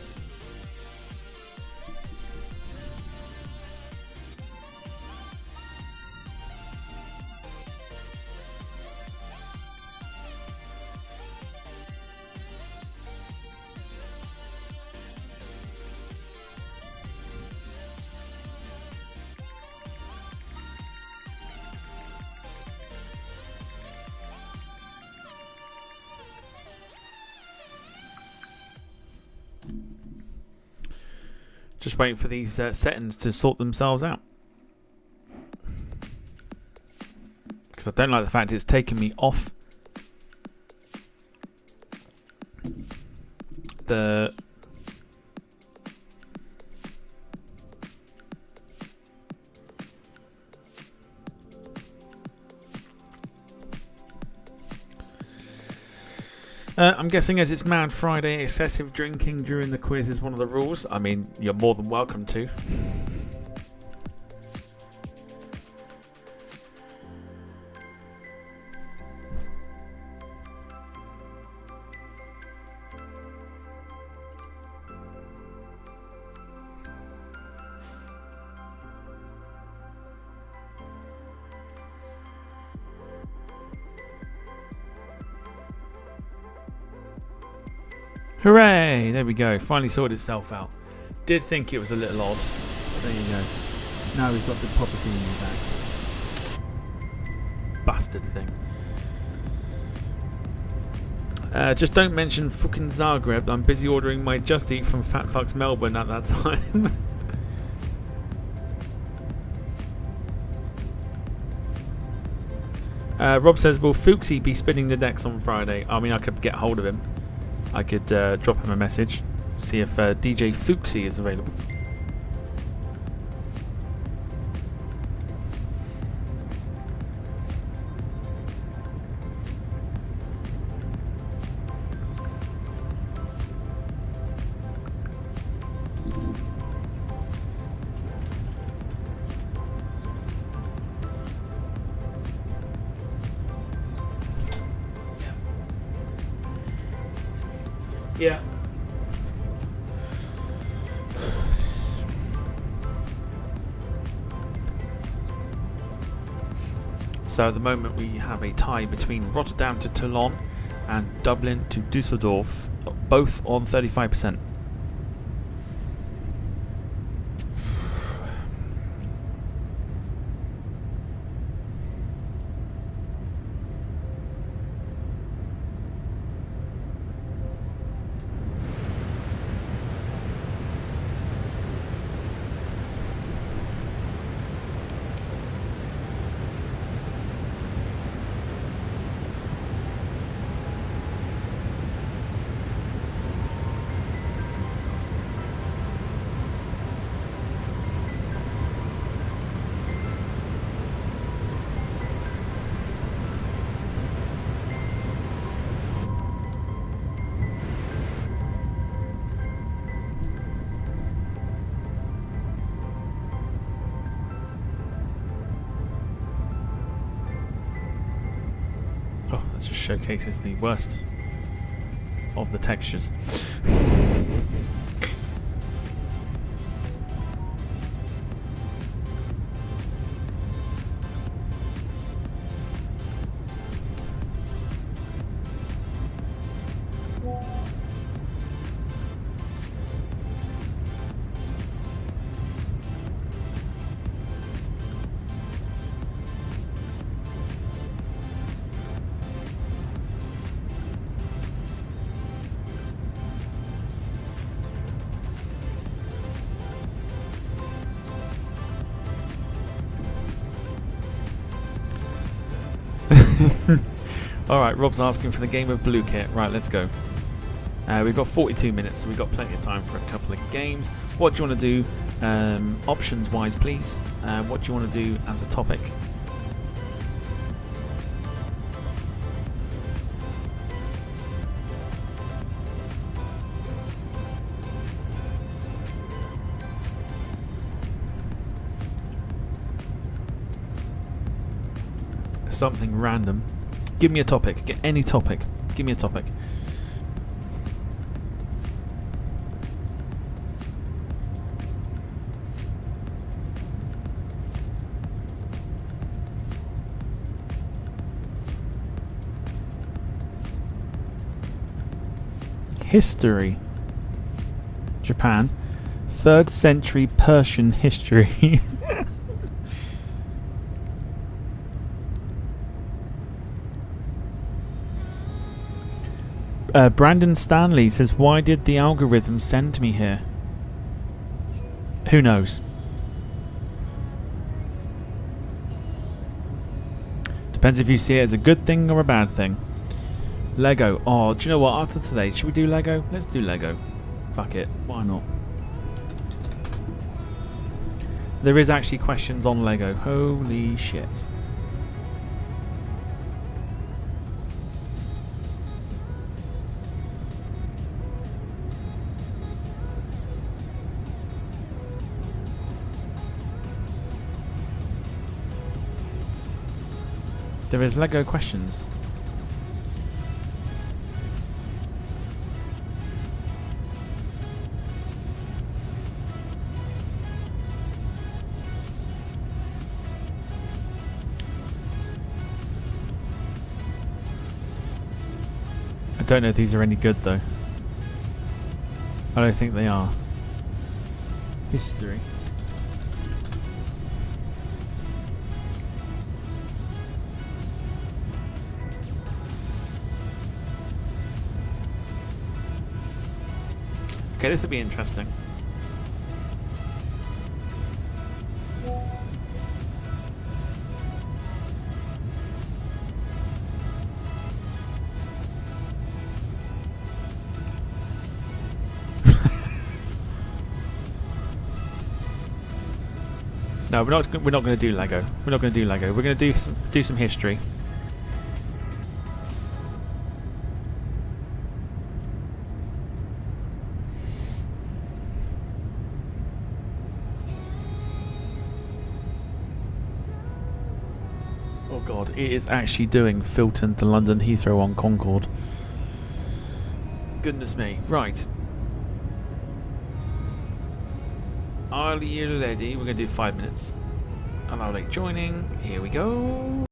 Just waiting for these settings to sort themselves out. Because I don't like the fact it's taken me off the... I'm guessing as it's Mad Friday, excessive drinking during the quiz is one of the rules. I mean, you're more than welcome to. Hooray! There we go. Finally sorted itself out. Did think it was a little odd. There you go. Now we've got the proper scene back. Bastard thing. Just don't mention fucking Zagreb. I'm busy ordering my Just Eat from Fat Fucks Melbourne at that time. Rob says, will Fuchsy be spinning the decks on Friday? I mean, I could get hold of him. I could drop him a message, see if DJ Fuchsy is available. Yeah. So at the moment we have a tie between Rotterdam to Toulon and Dublin to Düsseldorf, both on 35%. Oh, that just showcases the worst of the textures. Alright, Rob's asking for the game of blue kit. Right, let's go. We've got 42 minutes, so we've got plenty of time for a couple of games. What do you want to do options wise, please? What do you want to do as a topic? Something random. Give me a topic. Get any topic. Give me a topic. History. Japan. 3rd century Persian history. Brandon Stanley says, why did the algorithm send me here? Who knows? Depends if you see it as a good thing or a bad thing. Lego. Oh, do you know what? After today, should we do Lego? Let's do Lego. Fuck it. Why not? There is actually questions on Lego. Holy shit. There is Lego questions. I don't know if these are any good though. I don't think they are. History. Okay, this will be interesting. No, we're not going to do Lego. We're not going to do Lego. We're going to do some history. Oh god, it is actually doing Filton to London Heathrow on Concorde. Goodness me. Right. Are you ready? We're going to do 5 minutes. Allow late joining. Here we go.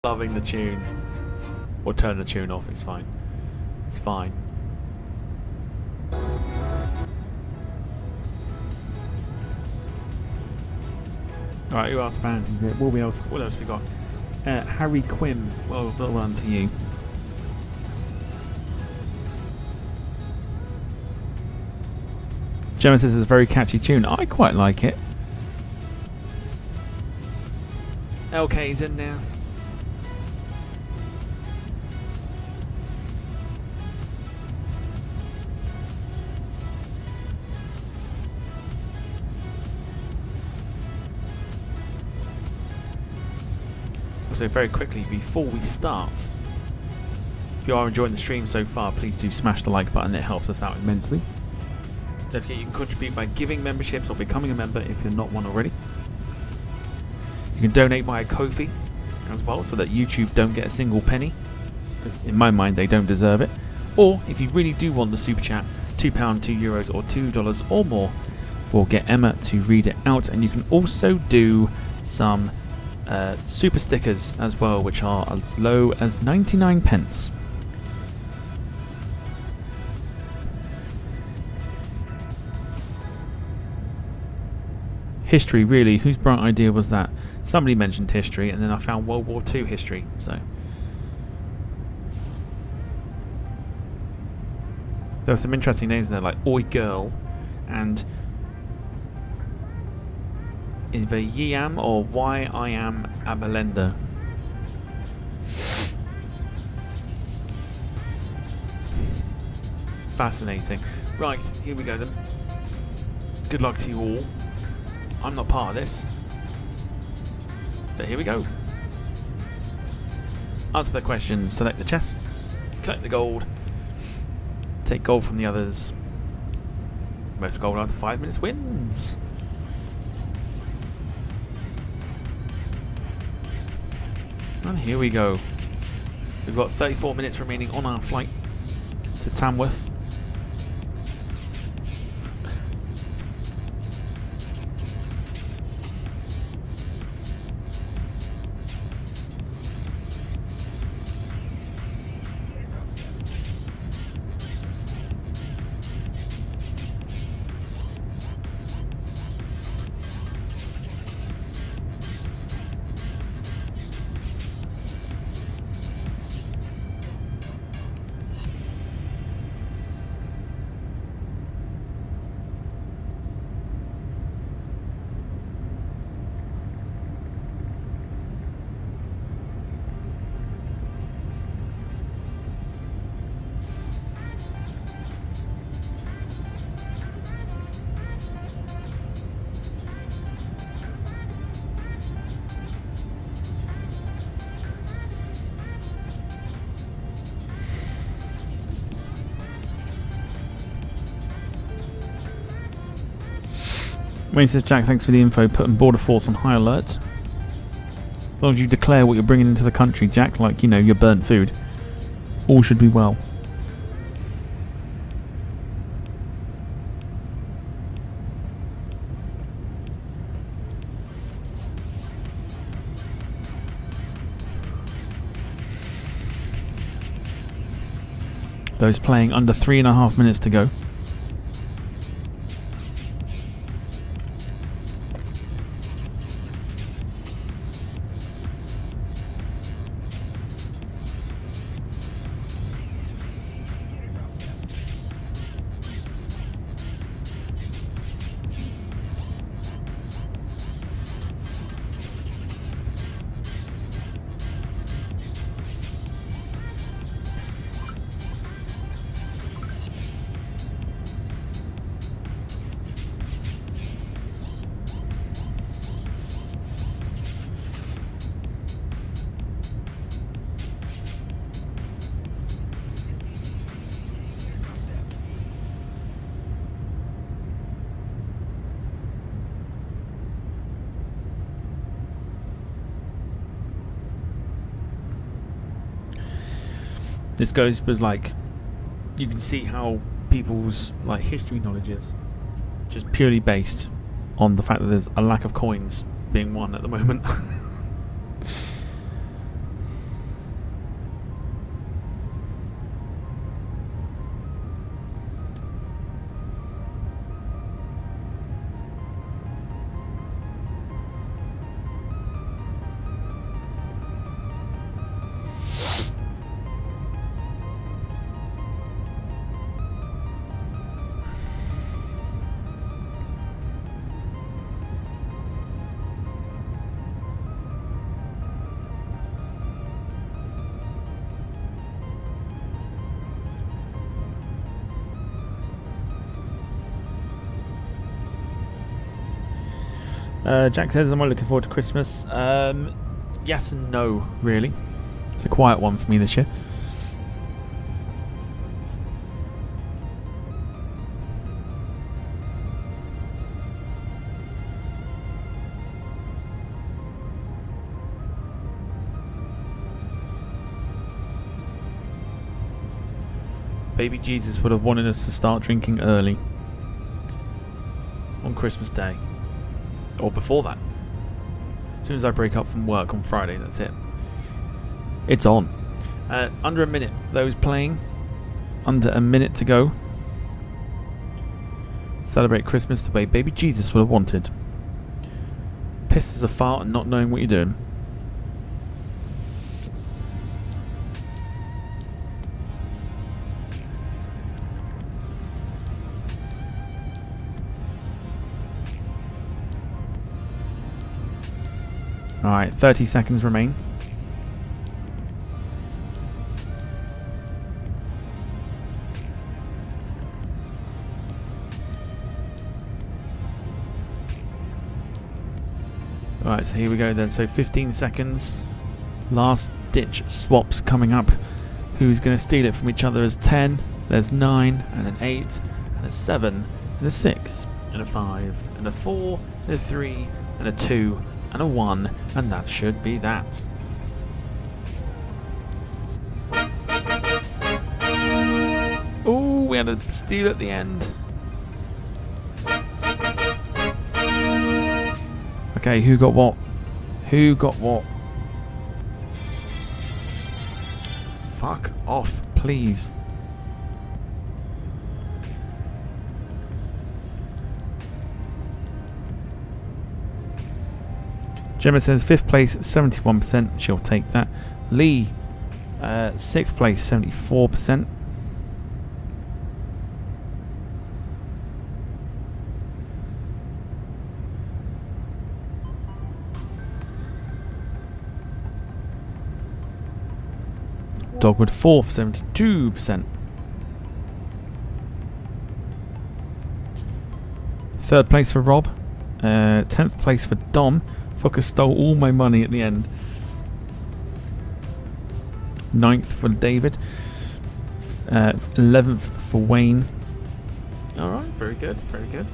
Loving the tune. Or turn the tune off, it's fine. It's fine. Alright, who else fancies it? What else we got? Harry Quinn. Well done to you. Gemma says it's a very catchy tune. I quite like it. LK's in now. So very quickly before we start, if you are enjoying the stream so far, please do smash the like button. It helps us out immensely. Don't forget you can contribute by giving memberships or becoming a member if you're not one already. You can donate via Ko-fi as well, so that YouTube don't get a single penny. In my mind, they don't deserve it. Or if you really do want the super chat, £2, €2 or $2 or more, we'll get Emma to read it out. And you can also do some super stickers as well, which are as low as 99 pence. History, really. Whose bright idea was that? Somebody mentioned history, and then I found World War II history. So there were some interesting names in there, like Oi Girl, and either Yiam or YIM Abalenda. Fascinating. Right, here we go then. Good luck to you all. I'm not part of this. But here we go. Answer the questions, select the chests, collect the gold, take gold from the others. Most gold after 5 minutes wins. And here we go. We've got 34 minutes remaining on our flight to Tamworth. Wayne says, Jack, thanks for the info. Putting Border Force on high alert. As long as you declare what you're bringing into the country, Jack, like, you know, your burnt food, all should be well. Those playing under 3.5 minutes to go. This goes with, like, you can see how people's, like, history knowledge is just purely based on the fact that there's a lack of coins being won at the moment. Jack says, am I looking forward to Christmas? Yes and no, really. It's a quiet one for me this year. Baby Jesus would have wanted us to start drinking early on Christmas Day. Or before that. As soon as I break up from work on Friday, that's it. It's on. Under a minute. Those playing. Under a minute to go. Celebrate Christmas the way Baby Jesus would have wanted. pissed as a fart and not knowing what you're doing. Alright, 30 seconds remain. Alright, so here we go then. So 15 seconds. Last ditch swaps coming up. Who's going to steal it from each other? As 10, there's 9, and an 8, and a 7, and a 6, and a 5, and a 4, and a 3, and a 2, and a 1, and that should be that. Oh, we had a steal at the end. Okay, who got what? Who got what? Fuck off, please. Gemma says 5th place, 71%. She'll take that. Lee, 6th place, 74%. Dogwood 4th, 72%. 3rd place for Rob. 10th place for Dom. Fucker stole all my money at the end. 9th for David. 11th for Wayne. Alright, very good, very good.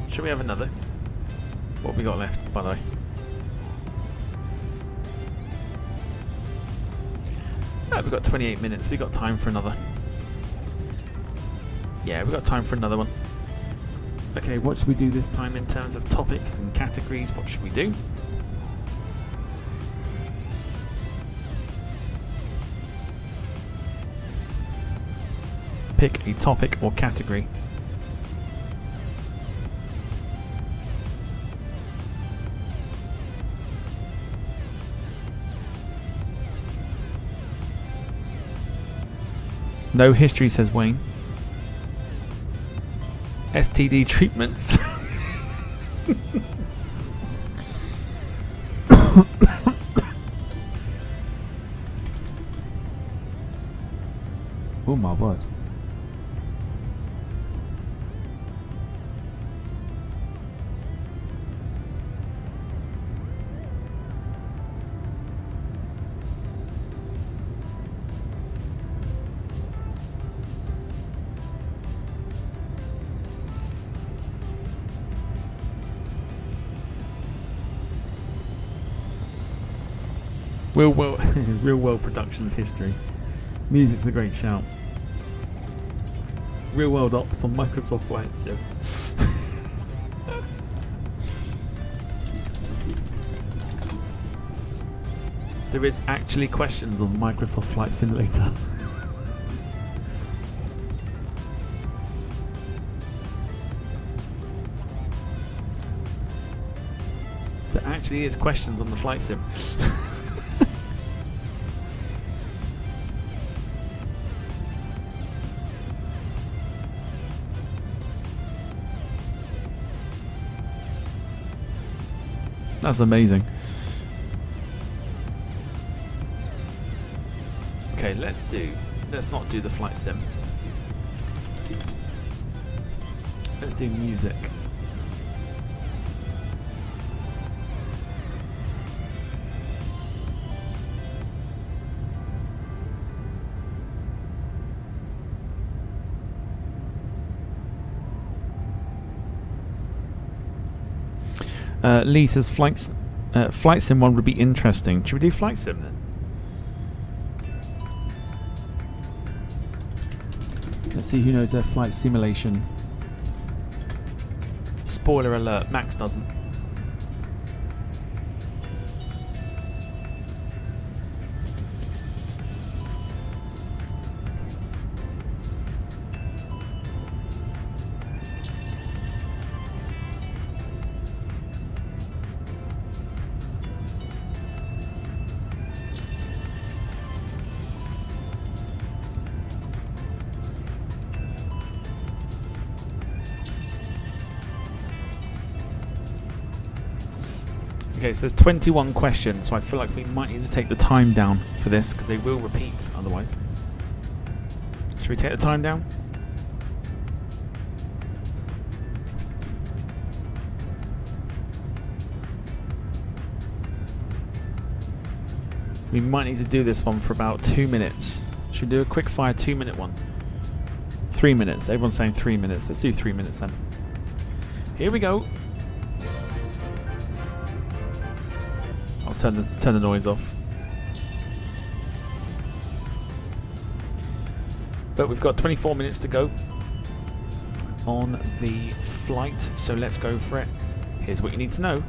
Should we have another? What have we got left, by the way? We've got 28 minutes. We've got time for another. Yeah, we've got time for another one. Okay, what should we do this time in terms of topics and categories? What should we do? Pick a topic or category. No history, says Wayne. STD treatments. Oh my word. Real World Productions history. Music's a great shout. Real World Ops on Microsoft Flight Sim. There is actually questions on Microsoft Flight Simulator. There actually is questions on the Flight Sim. That's amazing. Okay, let's not do the flight sim. Let's do music. Lee says flight sim 1 would be interesting. Should we do flight sim then? Let's see who knows their flight simulation. Spoiler alert, Max doesn't. Okay, so there's 21 questions, so I feel like we might need to take the time down for this because they will repeat otherwise. Should we take the time down? We might need to do this one for about 2 minutes. Should we do a quick fire 2-minute one? 3 minutes. Everyone's saying 3 minutes. Let's do 3 minutes then. Here we go. I'll turn the noise off. But we've got 24 minutes to go on the flight, so let's go for it. Here's what you need to know.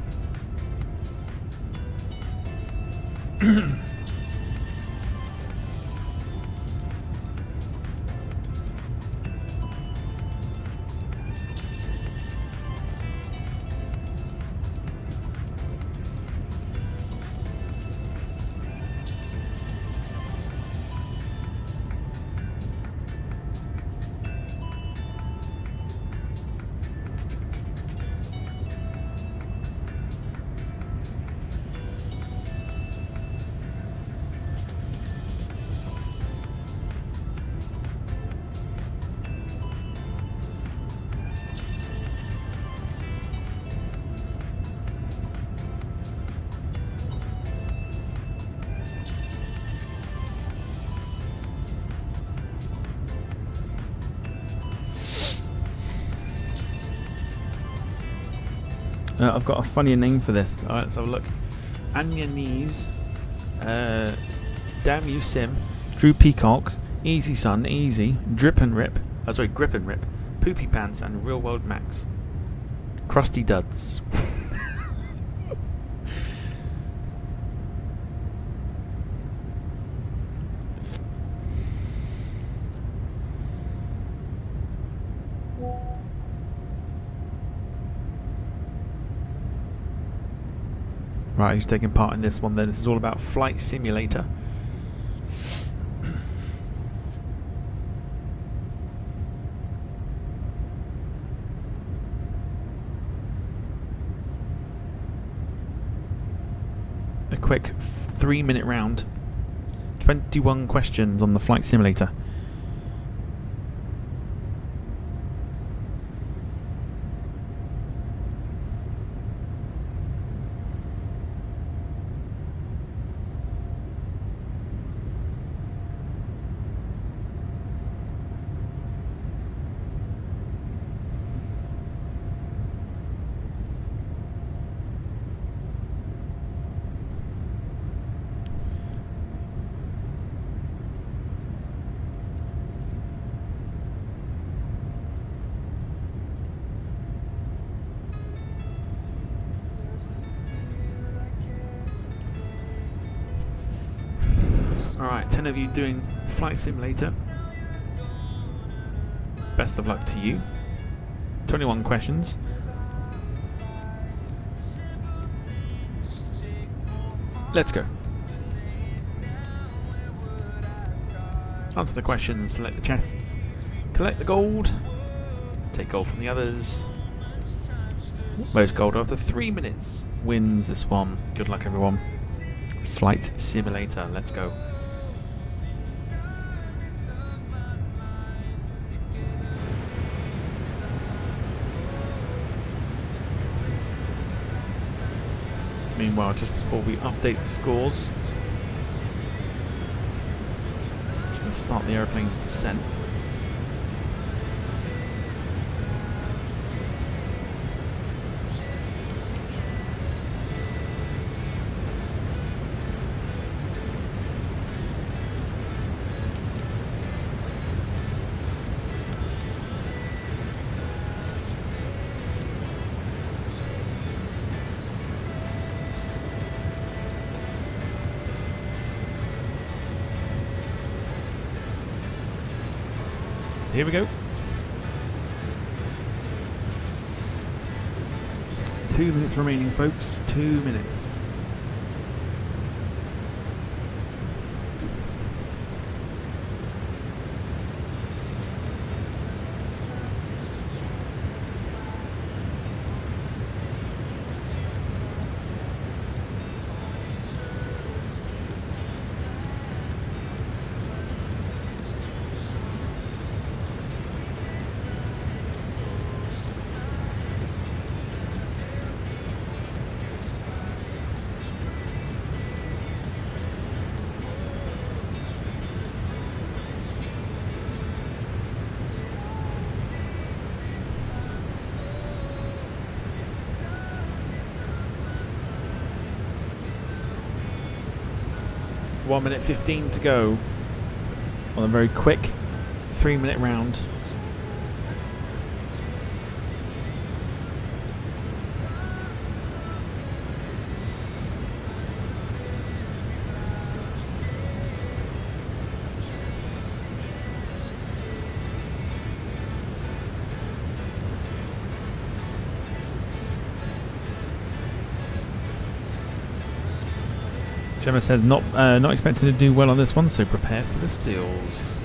I've got a funnier name for this. Alright, let's have a look. Anya Knees, Damn You Sim, Drew Peacock, Easy Sun, Easy, Grip and Rip, Poopy Pants, and Real World Max. Krusty Duds. Right, who's taking part in this one then? This is all about Flight Simulator. A quick 3-minute round. 21 questions on the Flight Simulator. Alright, 10 of you doing Flight Simulator. Best of luck to you. 21 questions. Let's go. Answer the questions, select the chests, collect the gold, take gold from the others. Most gold after 3 minutes wins this one. Good luck, everyone. Flight Simulator, let's go. Meanwhile, just before we update the scores, just going to start the aeroplane's descent. Here we go. 2 minutes remaining, folks. 2 minutes. 1 minute 15 to go on a very quick 3-minute round. Gemma says not expecting to do well on this one, so prepare for the stills.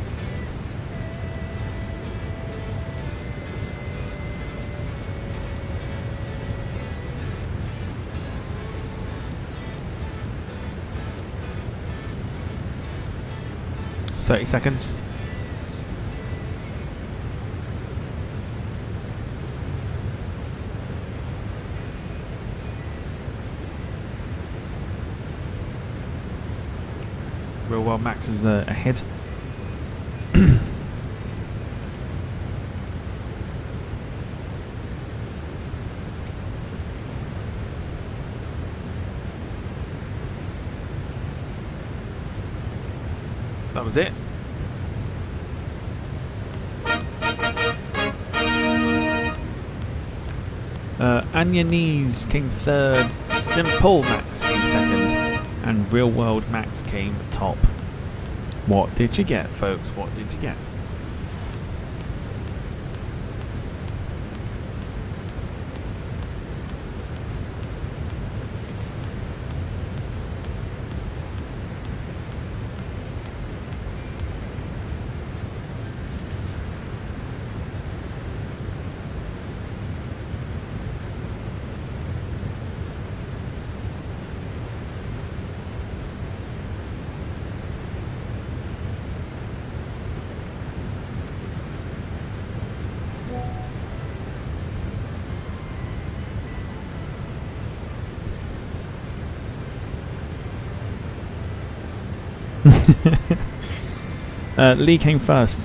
"30 seconds. Real well, Max is ahead. That was it. Anya Knees came third, Simple Max came second, and Real World Max came top. What did you get, folks? What did you get? Lee came first,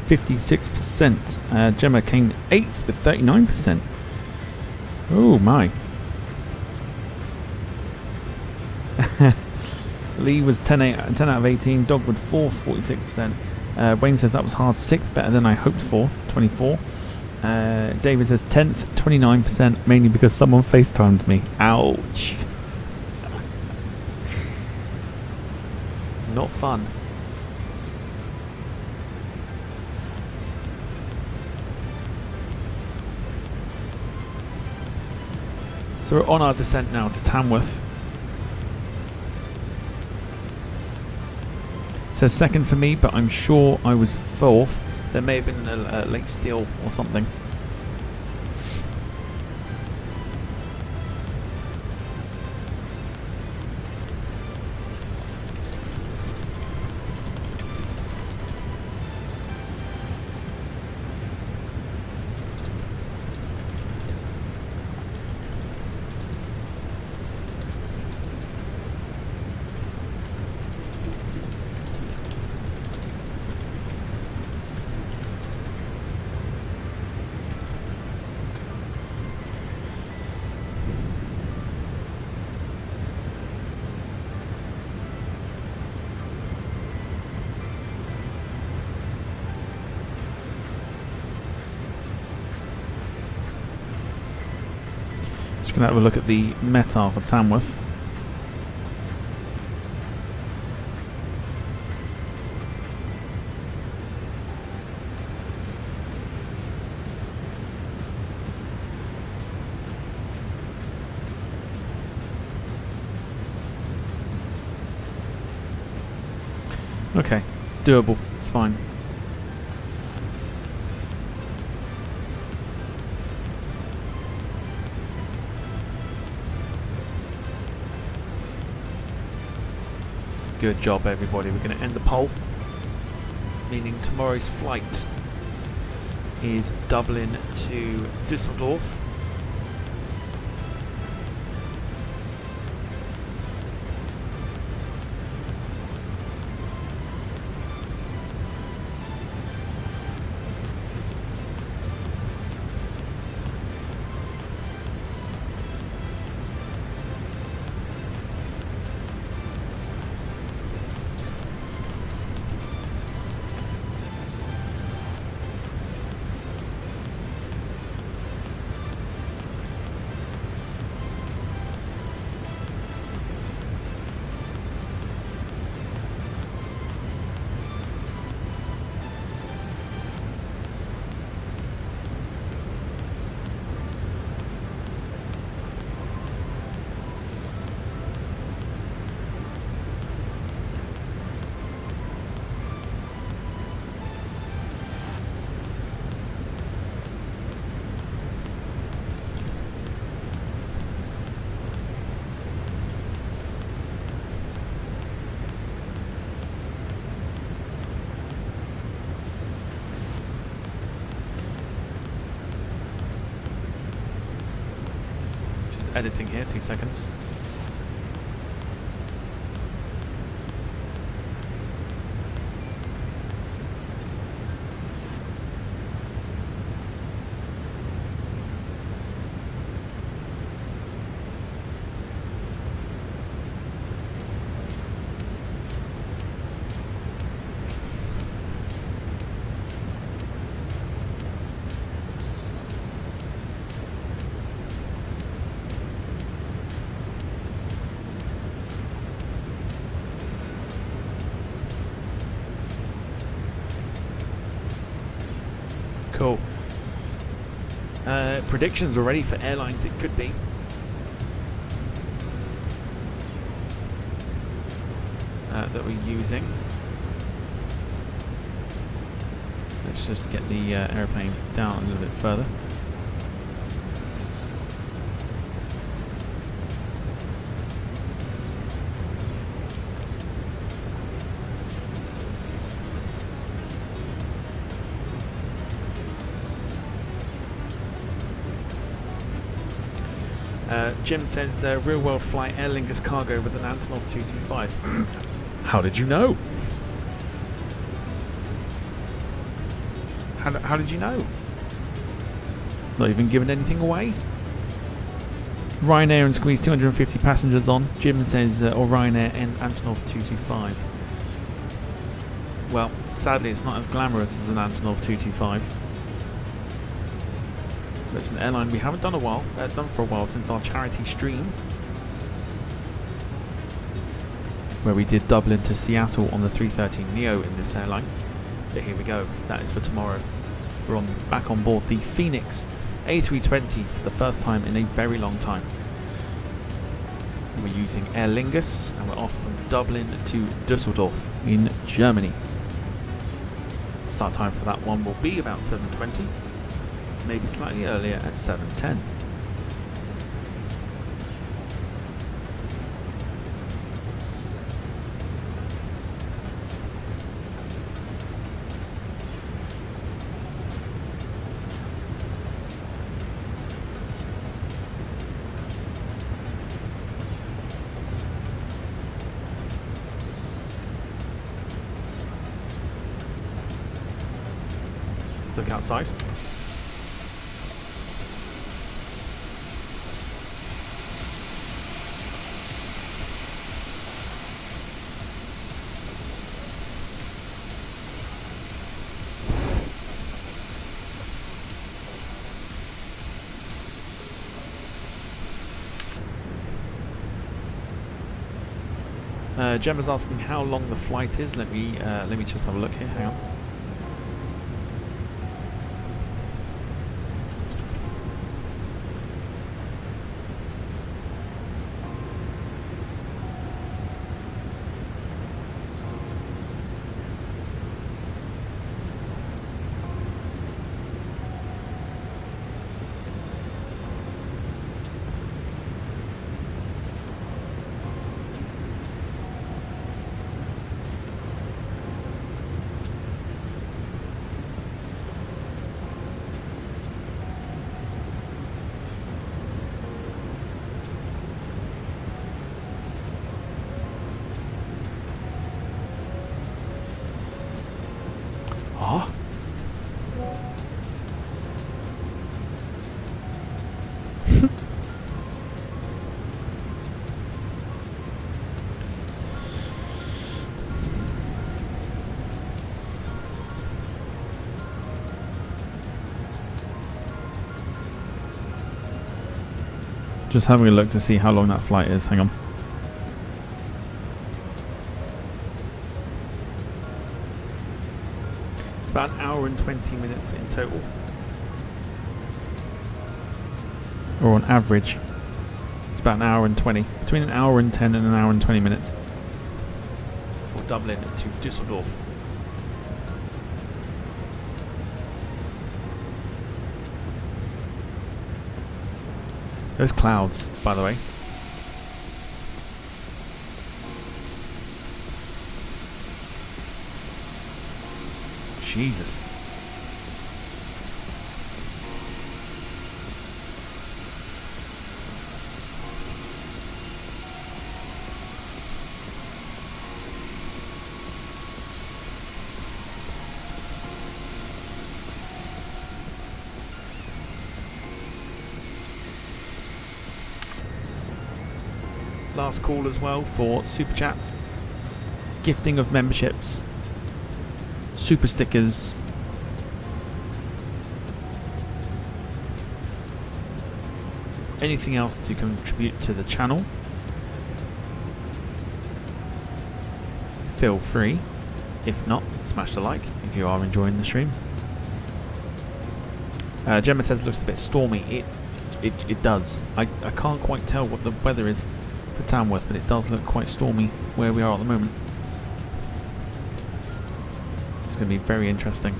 56%. Gemma came 8th with 39%. Oh my. Lee was 10 out of 18. Dogwood 4th, 46%. Wayne says that was hard, 6th, better than I hoped for, 24. David says 10th, 29%, mainly because someone FaceTimed me. Ouch. Not fun. So we're on our descent now to Tamworth. It says second for me, but I'm sure I was 4th. There may have been a late steal or something. Just going to have a look at the METAR for Tamworth. Okay, doable, it's fine. Good job, everybody. We're going to end the poll, meaning tomorrow's flight is Dublin to Düsseldorf. editing here, 2 seconds. Cool. Predictions already for airlines it could be. That we're using. Let's just get the airplane down a little bit further. Jim says real world flight Aer Lingus cargo with an Antonov 225. How did you know? How did you know? Not even giving anything away. Ryanair and squeeze 250 passengers on. Jim says or Ryanair and Antonov 225. Well, sadly it's not as glamorous as an Antonov 225. It's an airline we haven't done for a while since our charity stream, where we did Dublin to Seattle on the 313neo in this airline. But here we go. That is for tomorrow. We're back on board the Phoenix A320 for the first time in a very long time. We're using Aer Lingus and we're off from Dublin to Düsseldorf in Germany. Start time for that one will be about 7:20. Maybe slightly earlier at 7:10. Let's look outside. Gemma's asking how long the flight is. Let me just have a look here. Hang on. Just having a look to see how long that flight is. Hang on. It's about an hour and 20 minutes in total. Or on average. It's about an hour and 20. Between an hour and 10 and an hour and 20 minutes. For Dublin to Düsseldorf. Those clouds, by the way. Jesus. last call as well for super chats, gifting of memberships, super stickers, anything else to contribute to the channel. Feel free. If not, smash the like if you are enjoying the stream. Gemma says it looks a bit stormy. It does. I can't quite tell what the weather is for Tamworth, but it does look quite stormy where we are at the moment. It's going to be very interesting.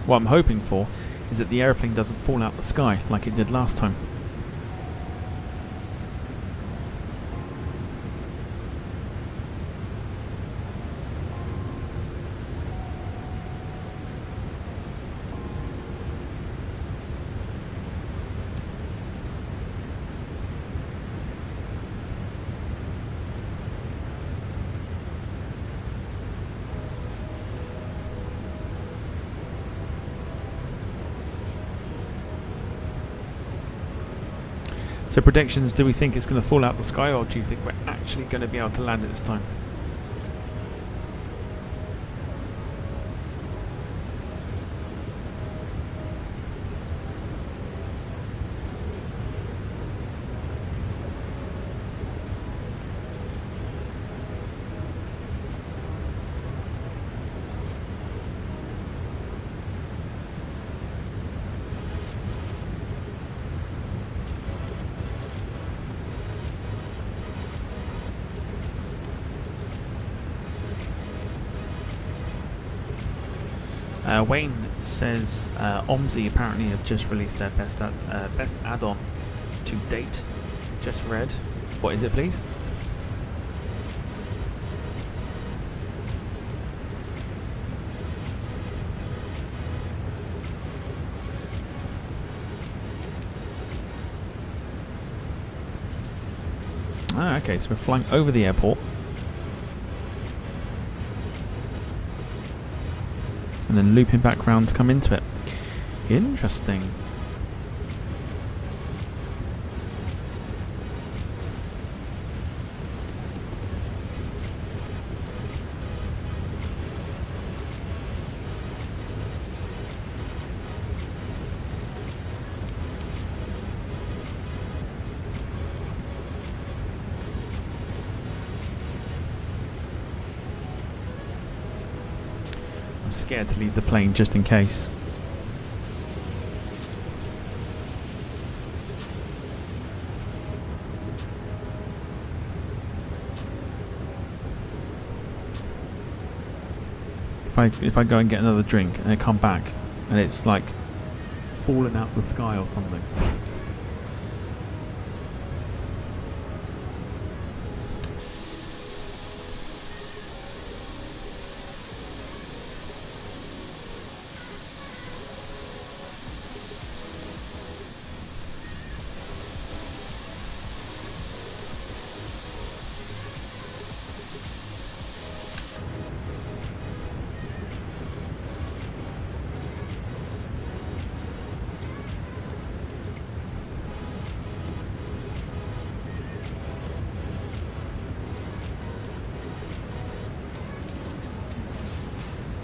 What I'm hoping for is that the airplane doesn't fall out the sky like it did last time. So predictions, do we think it's going to fall out the sky, or do you think we're actually going to be able to land it this time? Wayne says OMSI apparently have just released their best add-on to date. Just read. What is it, please? Ah, okay, so we're flying over the airport. And then looping back round to come into it. Interesting. Scared to leave the plane just in case. If I go and get another drink and I come back and it's like falling out the sky or something.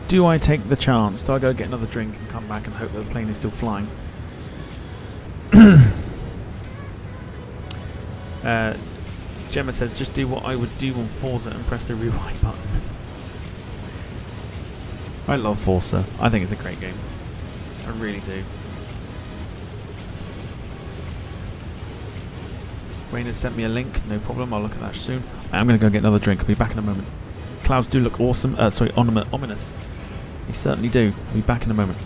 Do I take the chance? Do I go get another drink and come back and hope that the plane is still flying? Gemma says, just do what I would do on Forza and press the rewind button. I love Forza. I think it's a great game. I really do. Wayne has sent me a link. No problem. I'll look at that soon. I'm going to go get another drink. I'll be back in a moment. Clouds do look awesome. Sorry, ominous. We certainly do. We'll be back in a moment.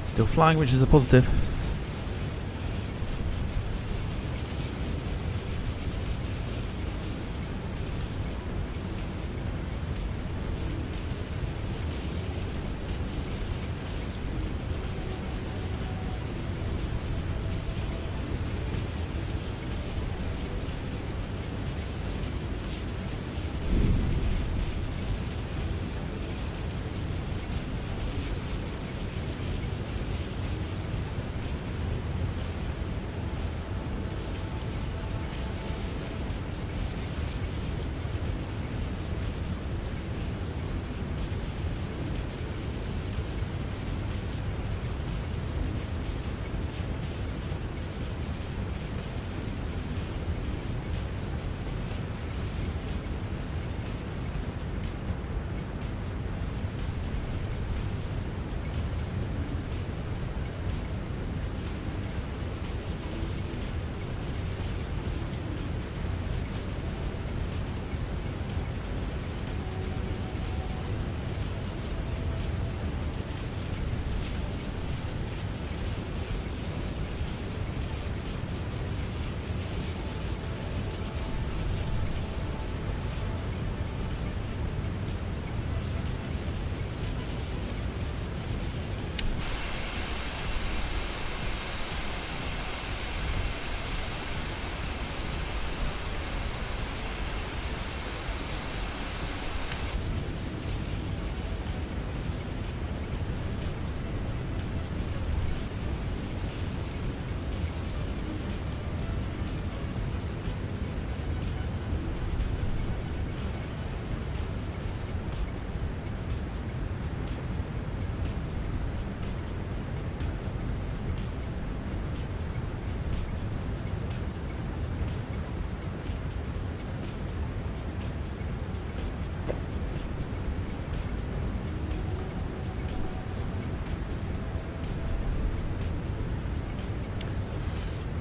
Still flying, which is a positive.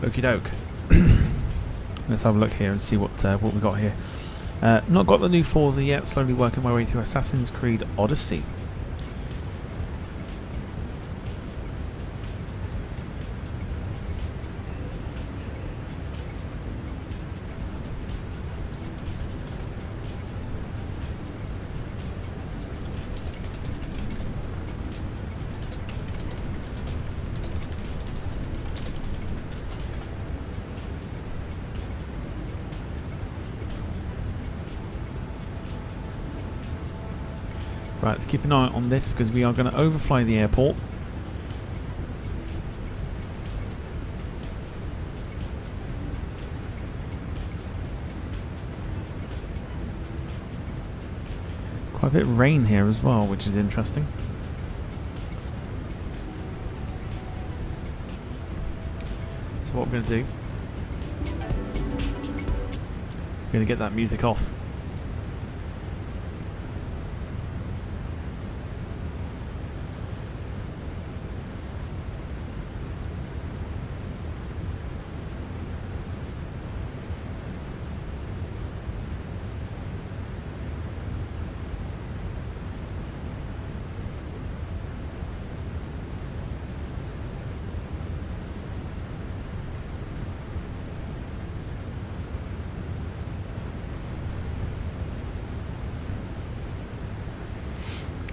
Okie doke. Let's have a look here and see what we got here. Not got the new Forza yet. Slowly working my way through Assassin's Creed Odyssey. Right, let's keep an eye on this because we are going to overfly the airport. Quite a bit of rain here as well, which is interesting. So what we're going to do, we're going to get that music off.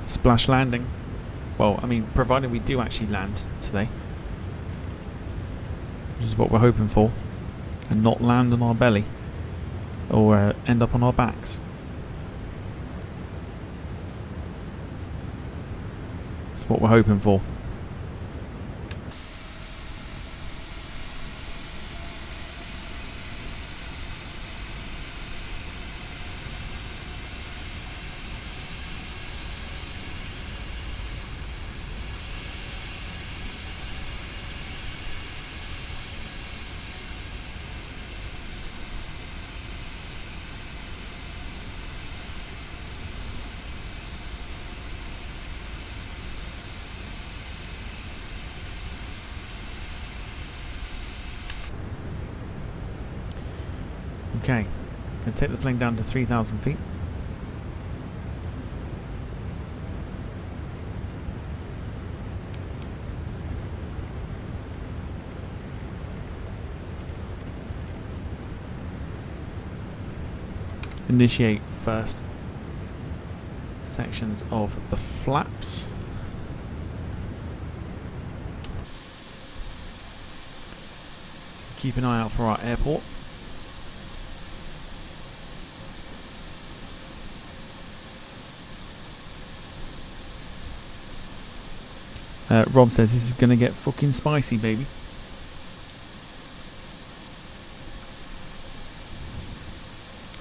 Splash landing. Well, I mean, provided we do actually land today, which is what we're hoping for, and not land on our belly or end up on our backs. That's what we're hoping for. Okay, going to take the plane down to 3,000 feet. Initiate first sections of the flaps. So keep an eye out for our airport. Rob says this is going to get fucking spicy, baby.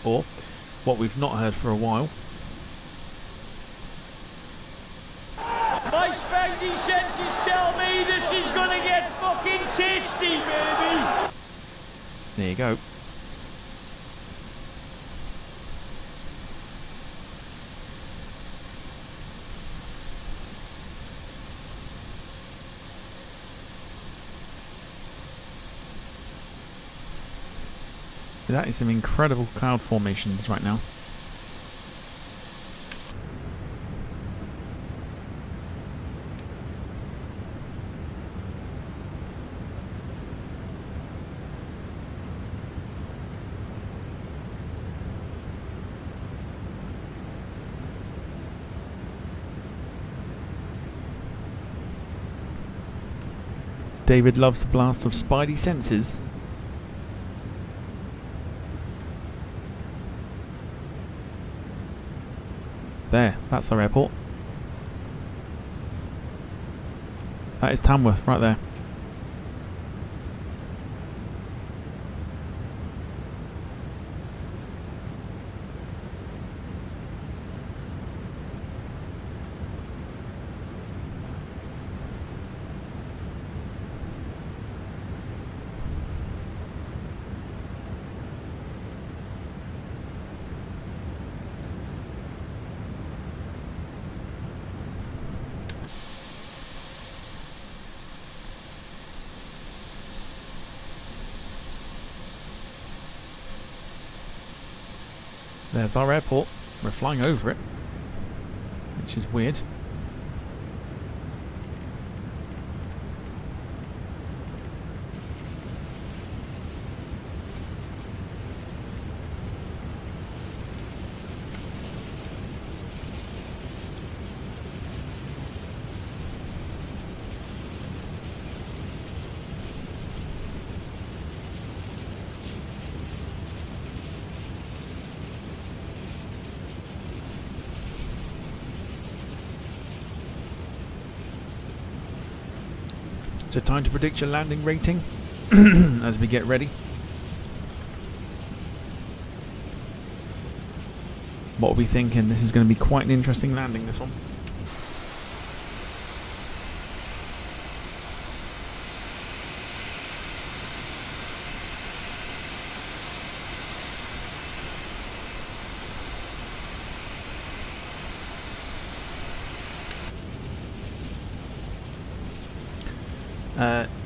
Or, what we've not heard for a while. My spidey senses tell me this is going to get fucking tasty, baby. There you go. That is some incredible cloud formations right now. David loves the blast of spidey senses. There, that's our airport. That is Tamworth right there. There's our airport. We're flying over it, which is weird. So time to predict your landing rating as we get ready. What are we thinking? This is going to be quite an interesting landing, this one.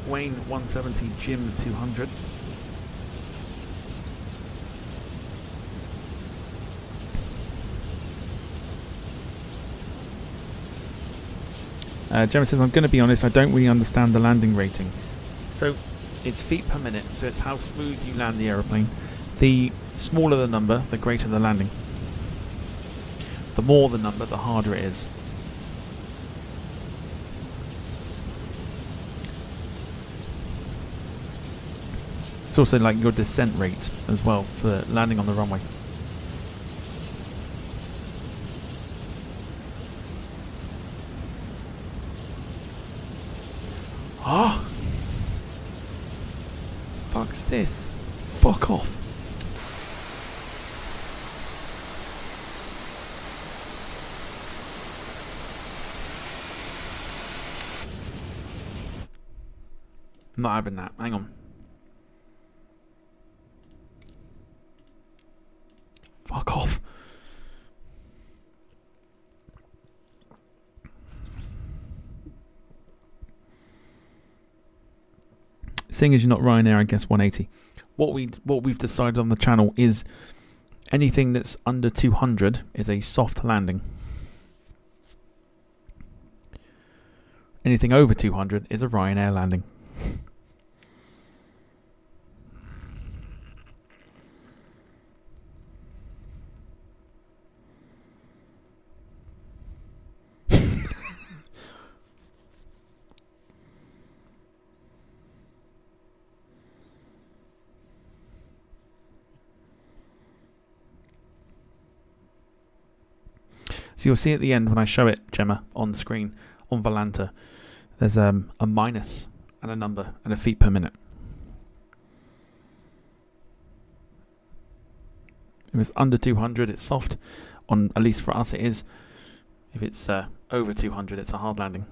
Wayne 170, Jim 200. Gemma says, I'm going to be honest, I don't really understand the landing rating. So it's feet per minute, so it's how smooth you land the aeroplane. The smaller the number, the greater the landing. The more the number, the harder it is. It's also like your descent rate as well for landing on the runway. Ah! Fuck's this? Fuck off. I'm not having that. Hang on. Fuck off. Seeing as you're not Ryanair, I guess 180. What we've decided on the channel is anything that's under 200 is a soft landing. Anything over 200 is a Ryanair landing. So you'll see at the end when I show it, Gemma, on the screen, on Volanta, there's a minus and a number and a feet per minute. If it's under 200, it's soft. At least for us, it is. If it's over 200, it's a hard landing.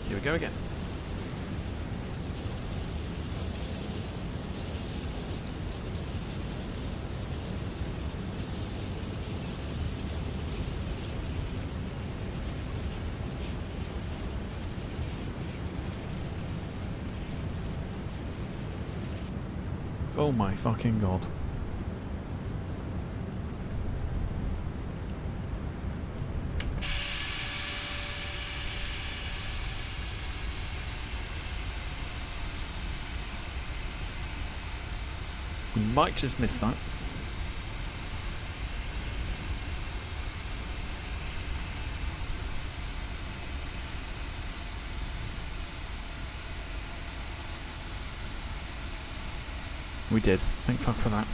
Here we go again. Oh my fucking god. We might just miss that. We did. Thank fuck for that.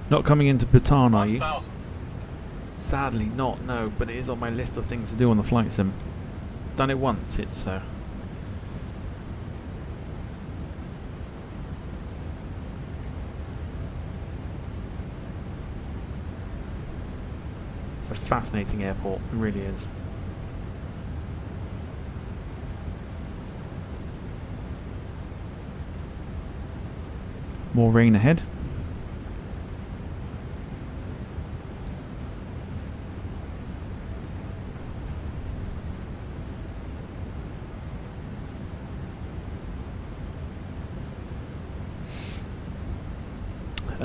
Not coming into Bhutan, are you? Sadly not, no, but it is on my list of things to do on the flight sim. Done it once, it's a fascinating airport, it really is. More rain ahead.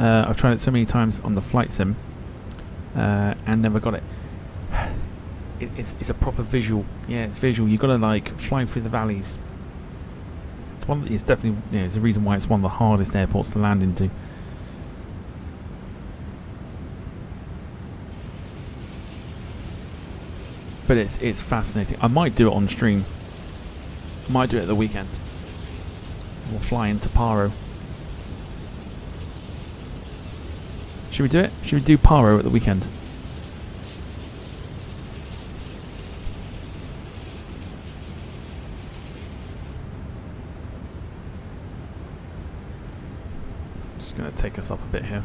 I've tried it so many times on the flight sim and never got it. It's a proper visual. Yeah, it's visual. You've got to like fly through the valleys. It's definitely, you know, it's the reason why it's one of the hardest airports to land into. But it's fascinating. I might do it on stream. I might do it at the weekend. We'll fly into Paro. Should we do it? Should we do Paro at the weekend? Just going to take us up a bit here.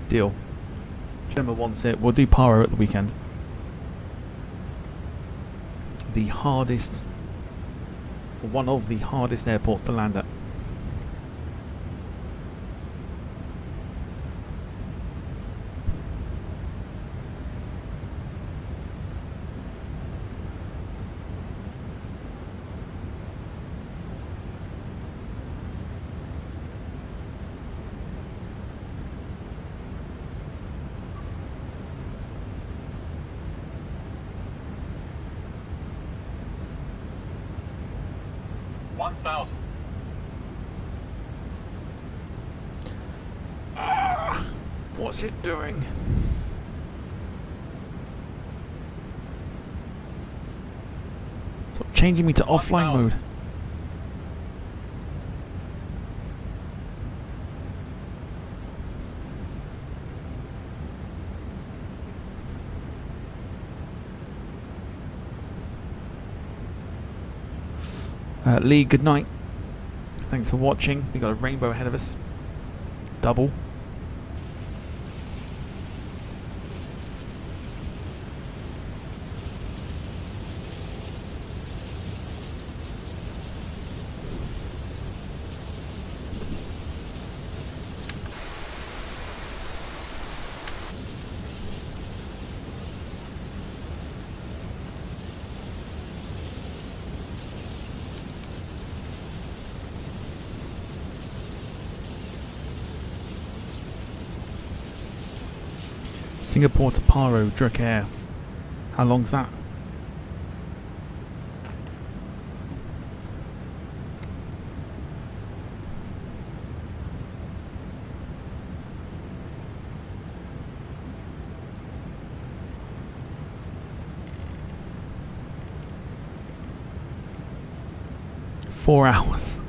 Deal. Gemma wants it. We'll do Paro at the weekend. The hardest, or one of the hardest airports to land at. What's it doing? Stop changing me to offline mode. Lee, good night. Thanks for watching. We got a rainbow ahead of us. Double. Singapore to Paro, Druk Air. How long's that? Four hours.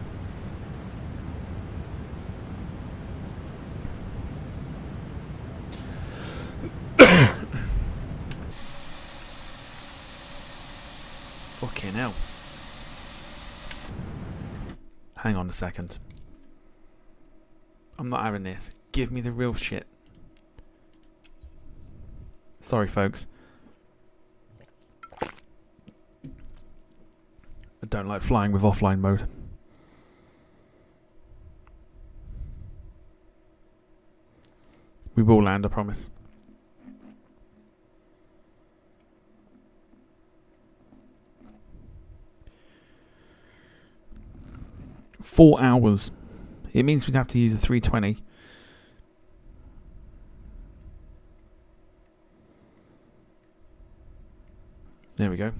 Fucking hell. Hang on a second. I'm not having this. Give me the real shit. Sorry, folks. I don't like flying with offline mode. We will land, I promise. Four hours. It means we'd have to use a 320. There we go.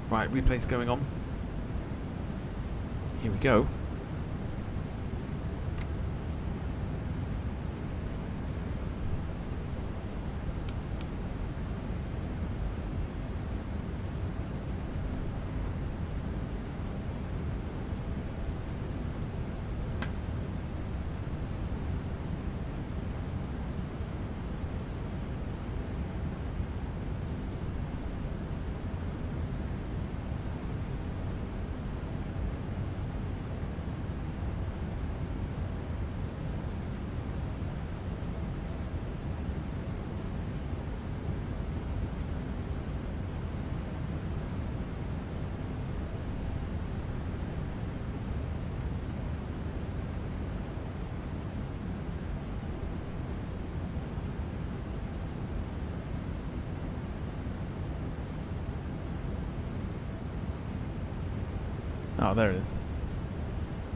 Right, replay's going on. Here we go. Oh, there it is.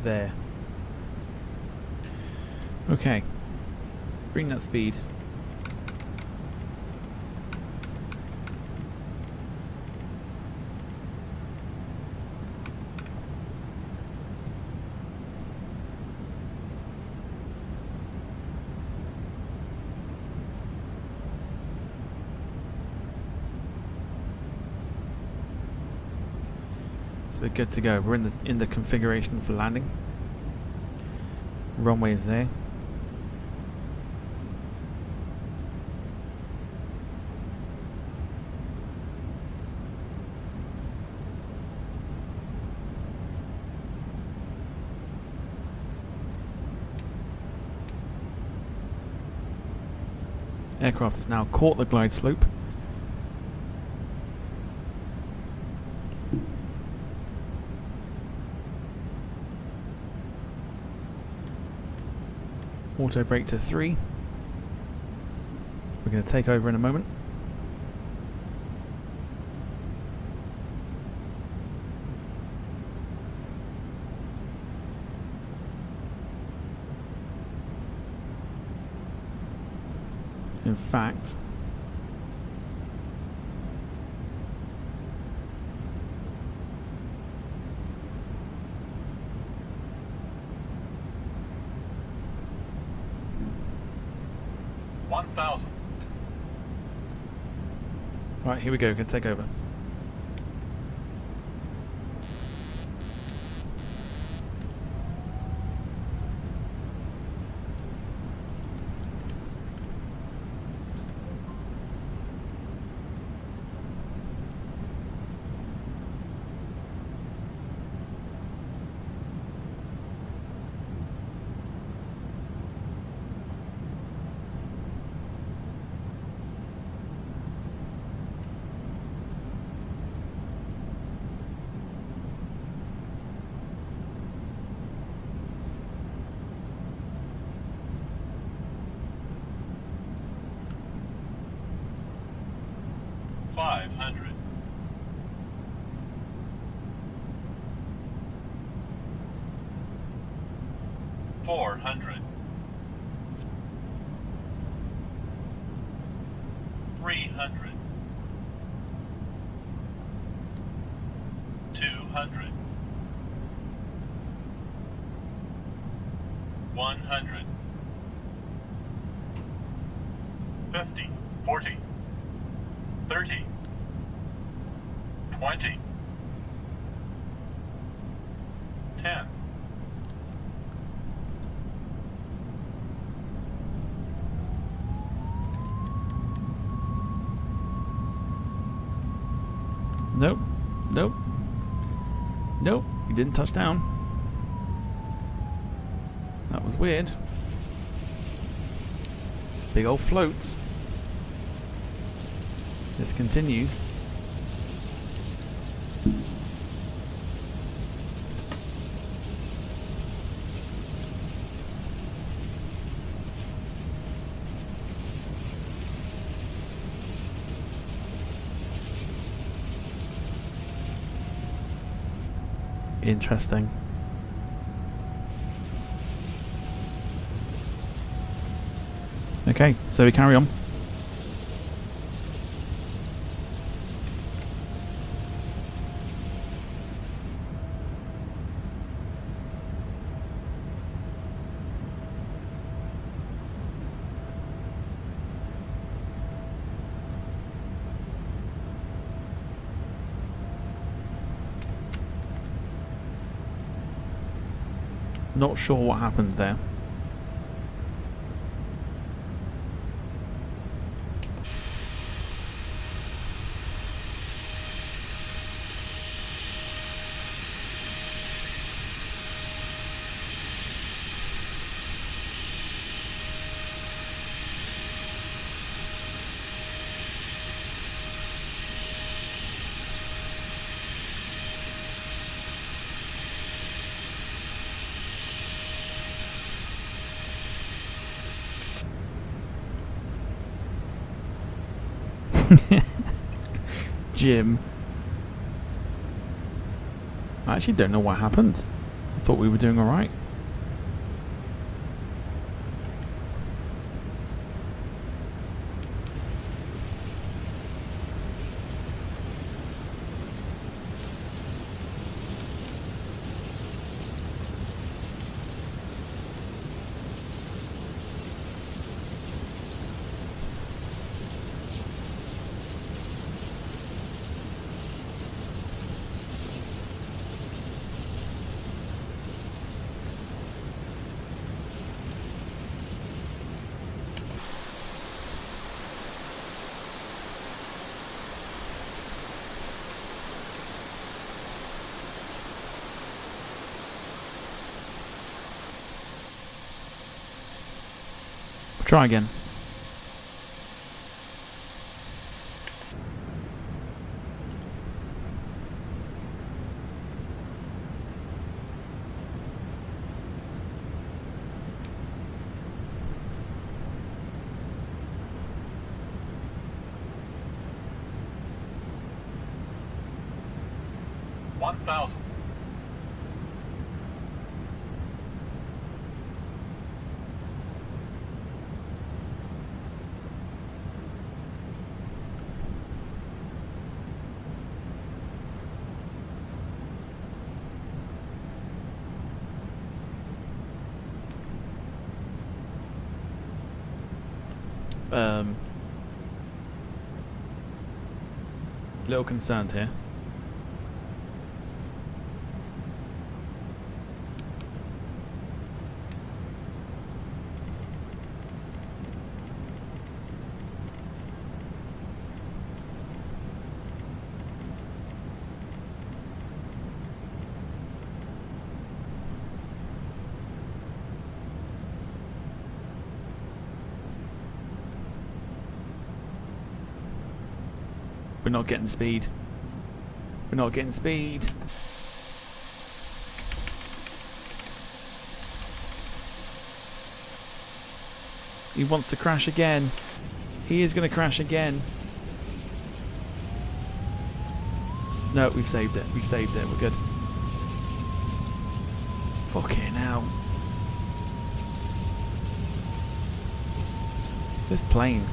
There. Okay. Let's bring that speed. So we're good to go. We're in the configuration for landing. Runway is there. Aircraft has now caught the glide slope. Auto brake to 3. We're going to take over in a moment. In fact, right, here we go. We're going to take over. Nope. Nope. Nope. You didn't touch down. That was weird. Big old floats. This continues. Interesting. Okay, so we carry on. Not sure what happened there. Jim. I actually don't know what happened. I thought we were doing alright. Try again. Little concerned here. We're not getting speed. We're not getting speed. He wants to crash again. He is going to crash again. No, we've saved it. We've saved it. We're good. Fucking hell. This plane.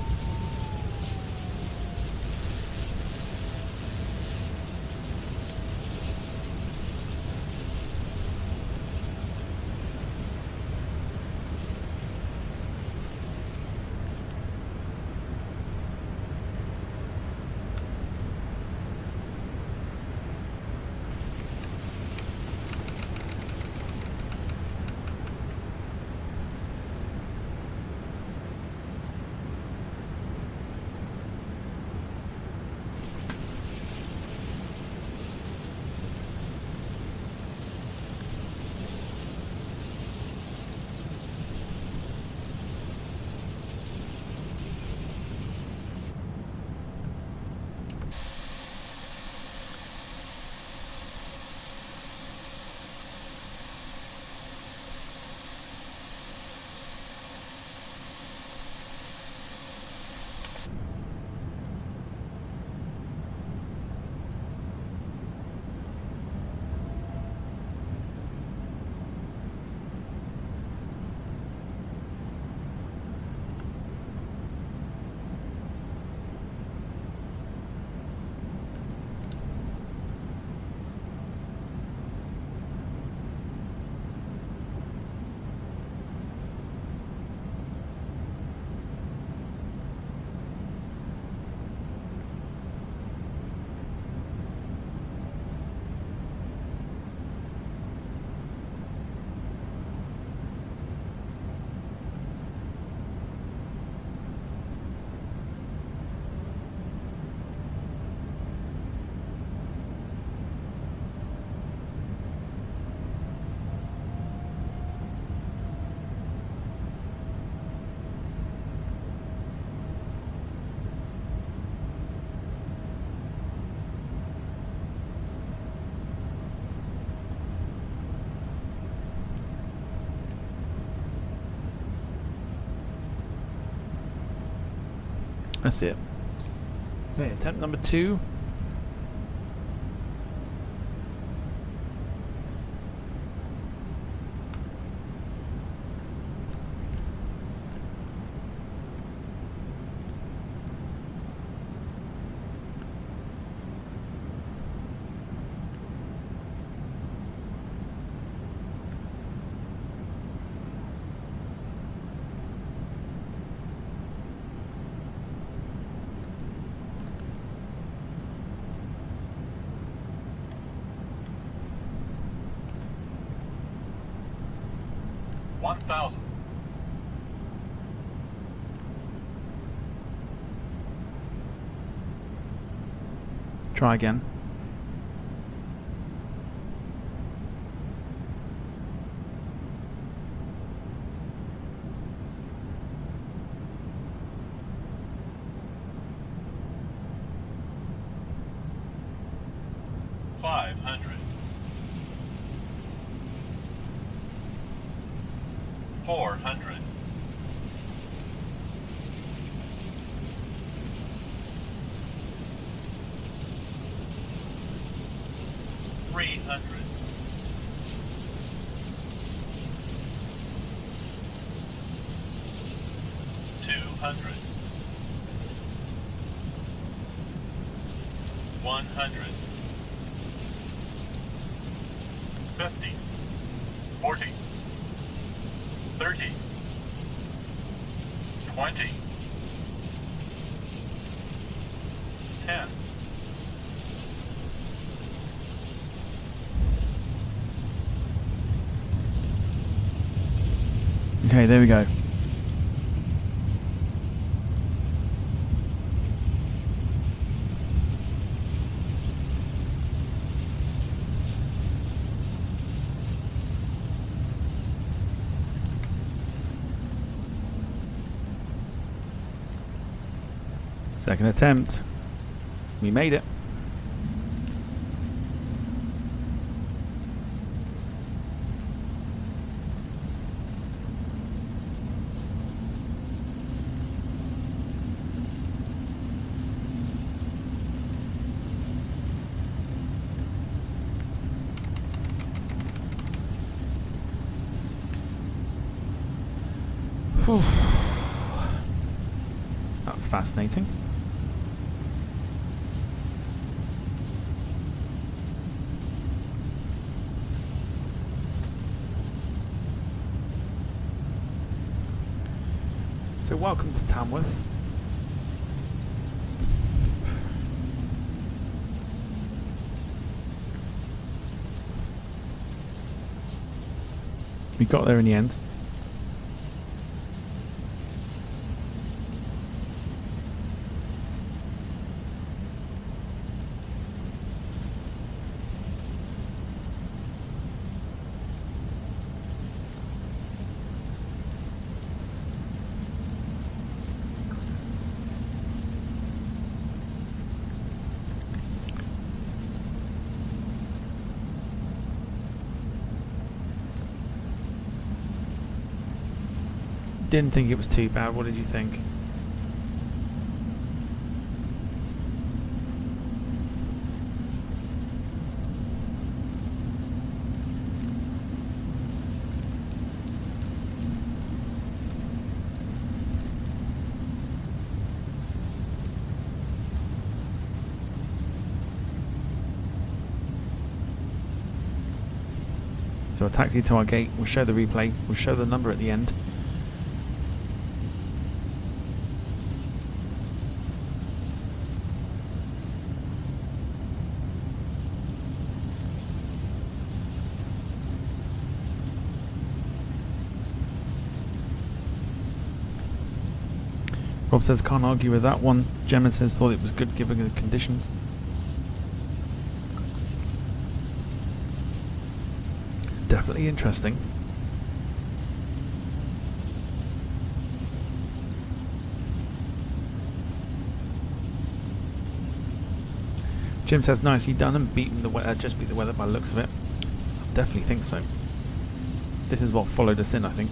That's it. Okay, attempt number 2. 1,000. Try again. Okay, there we go. Second attempt. We made it. That was fascinating. So welcome to Tamworth. We got there in the end. Didn't think it was too bad. What did you think? So a taxi to our gate. We'll show the replay. We'll show the number at the end. Rob says can't argue with that one. Gemma says thought it was good given the conditions. Definitely interesting. Jim says nicely done and beaten the weather. Just beat the weather by the looks of it. I definitely think so. This is what followed us in, I think.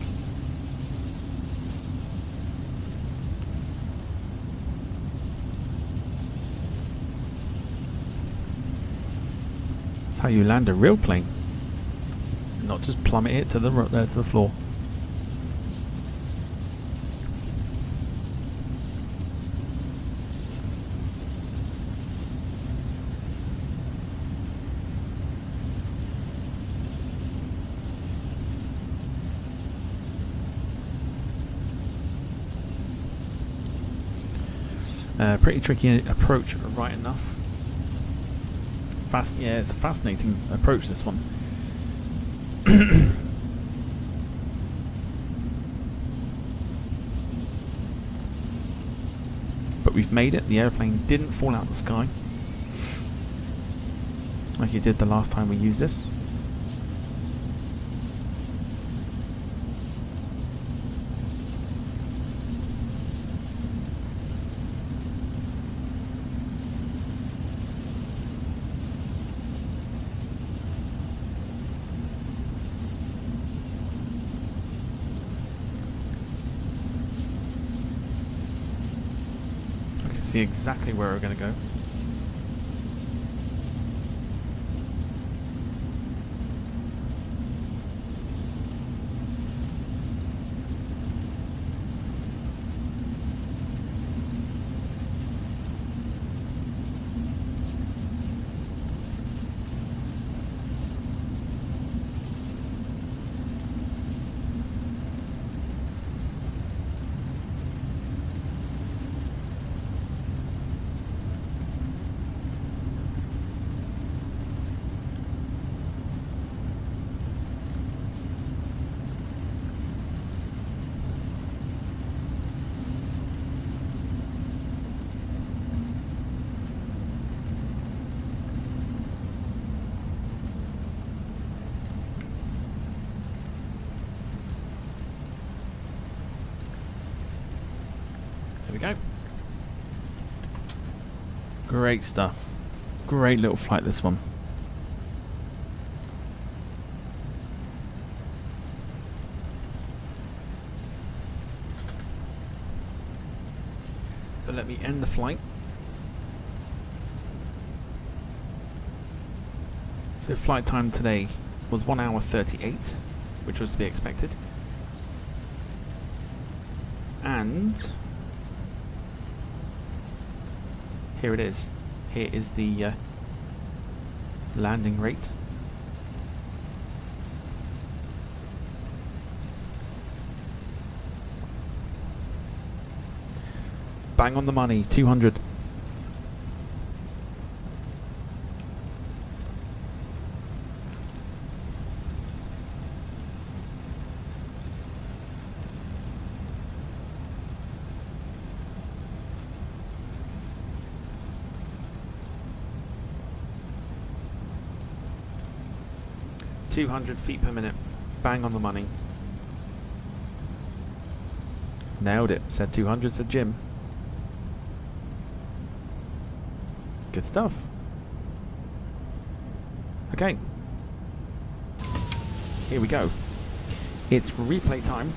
How you land a real plane, not just plummet it to the floor. Pretty tricky approach, right enough. Yeah, it's a fascinating approach, this one. We've made it. The airplane didn't fall out of the sky like it did the last time we used this. See exactly where we're going to go. There we go. Great stuff. Great little flight, this one. So let me end the flight. So flight time today was 1 hour 38, which was to be expected. And here it is. Here is the landing rate. Bang on the money, 200. .200 feet per minute. Bang on the money. Nailed it. Said 200, said Jim. Good stuff. Okay. Here we go. It's replay time.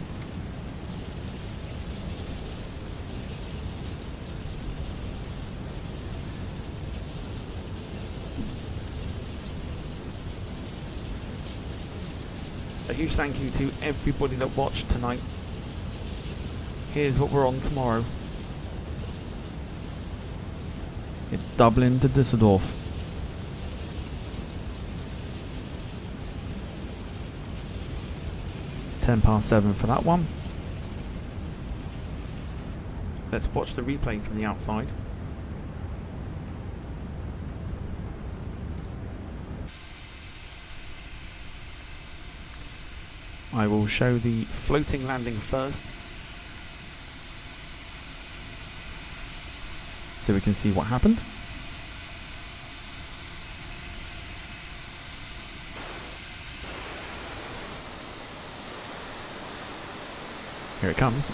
A huge thank you to everybody that watched tonight. Here's what we're on tomorrow. It's Dublin to Düsseldorf. (7:10) for that one. Let's watch the replay from the outside. I will show the floating landing first, so we can see what happened. Here it comes.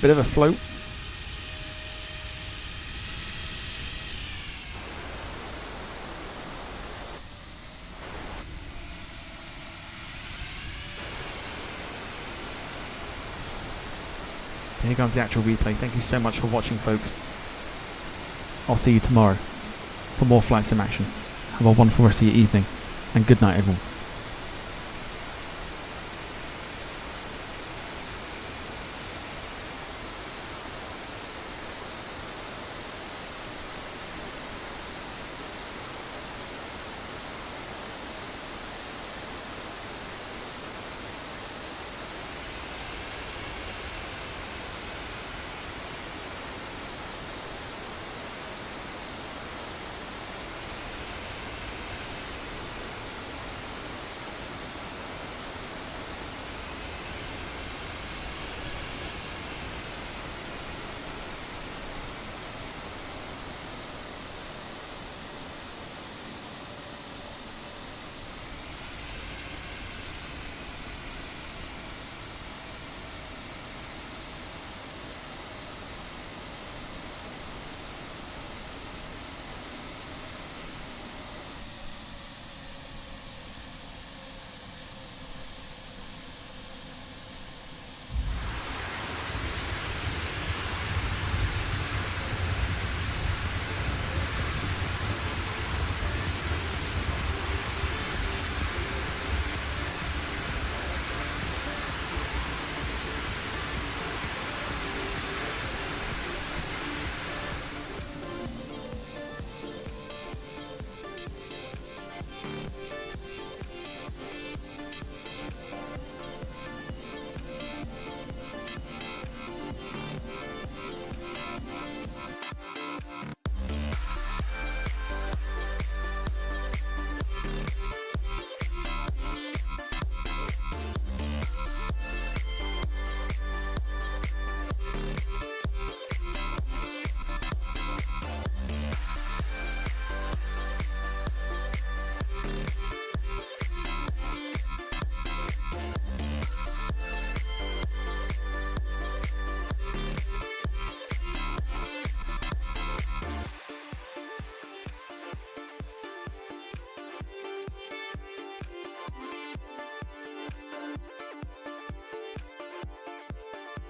Bit of a float. So here comes the actual replay. Thank you so much for watching, folks. I'll see you tomorrow for more Flight Sim action. Have a wonderful rest of your evening, and good night, everyone.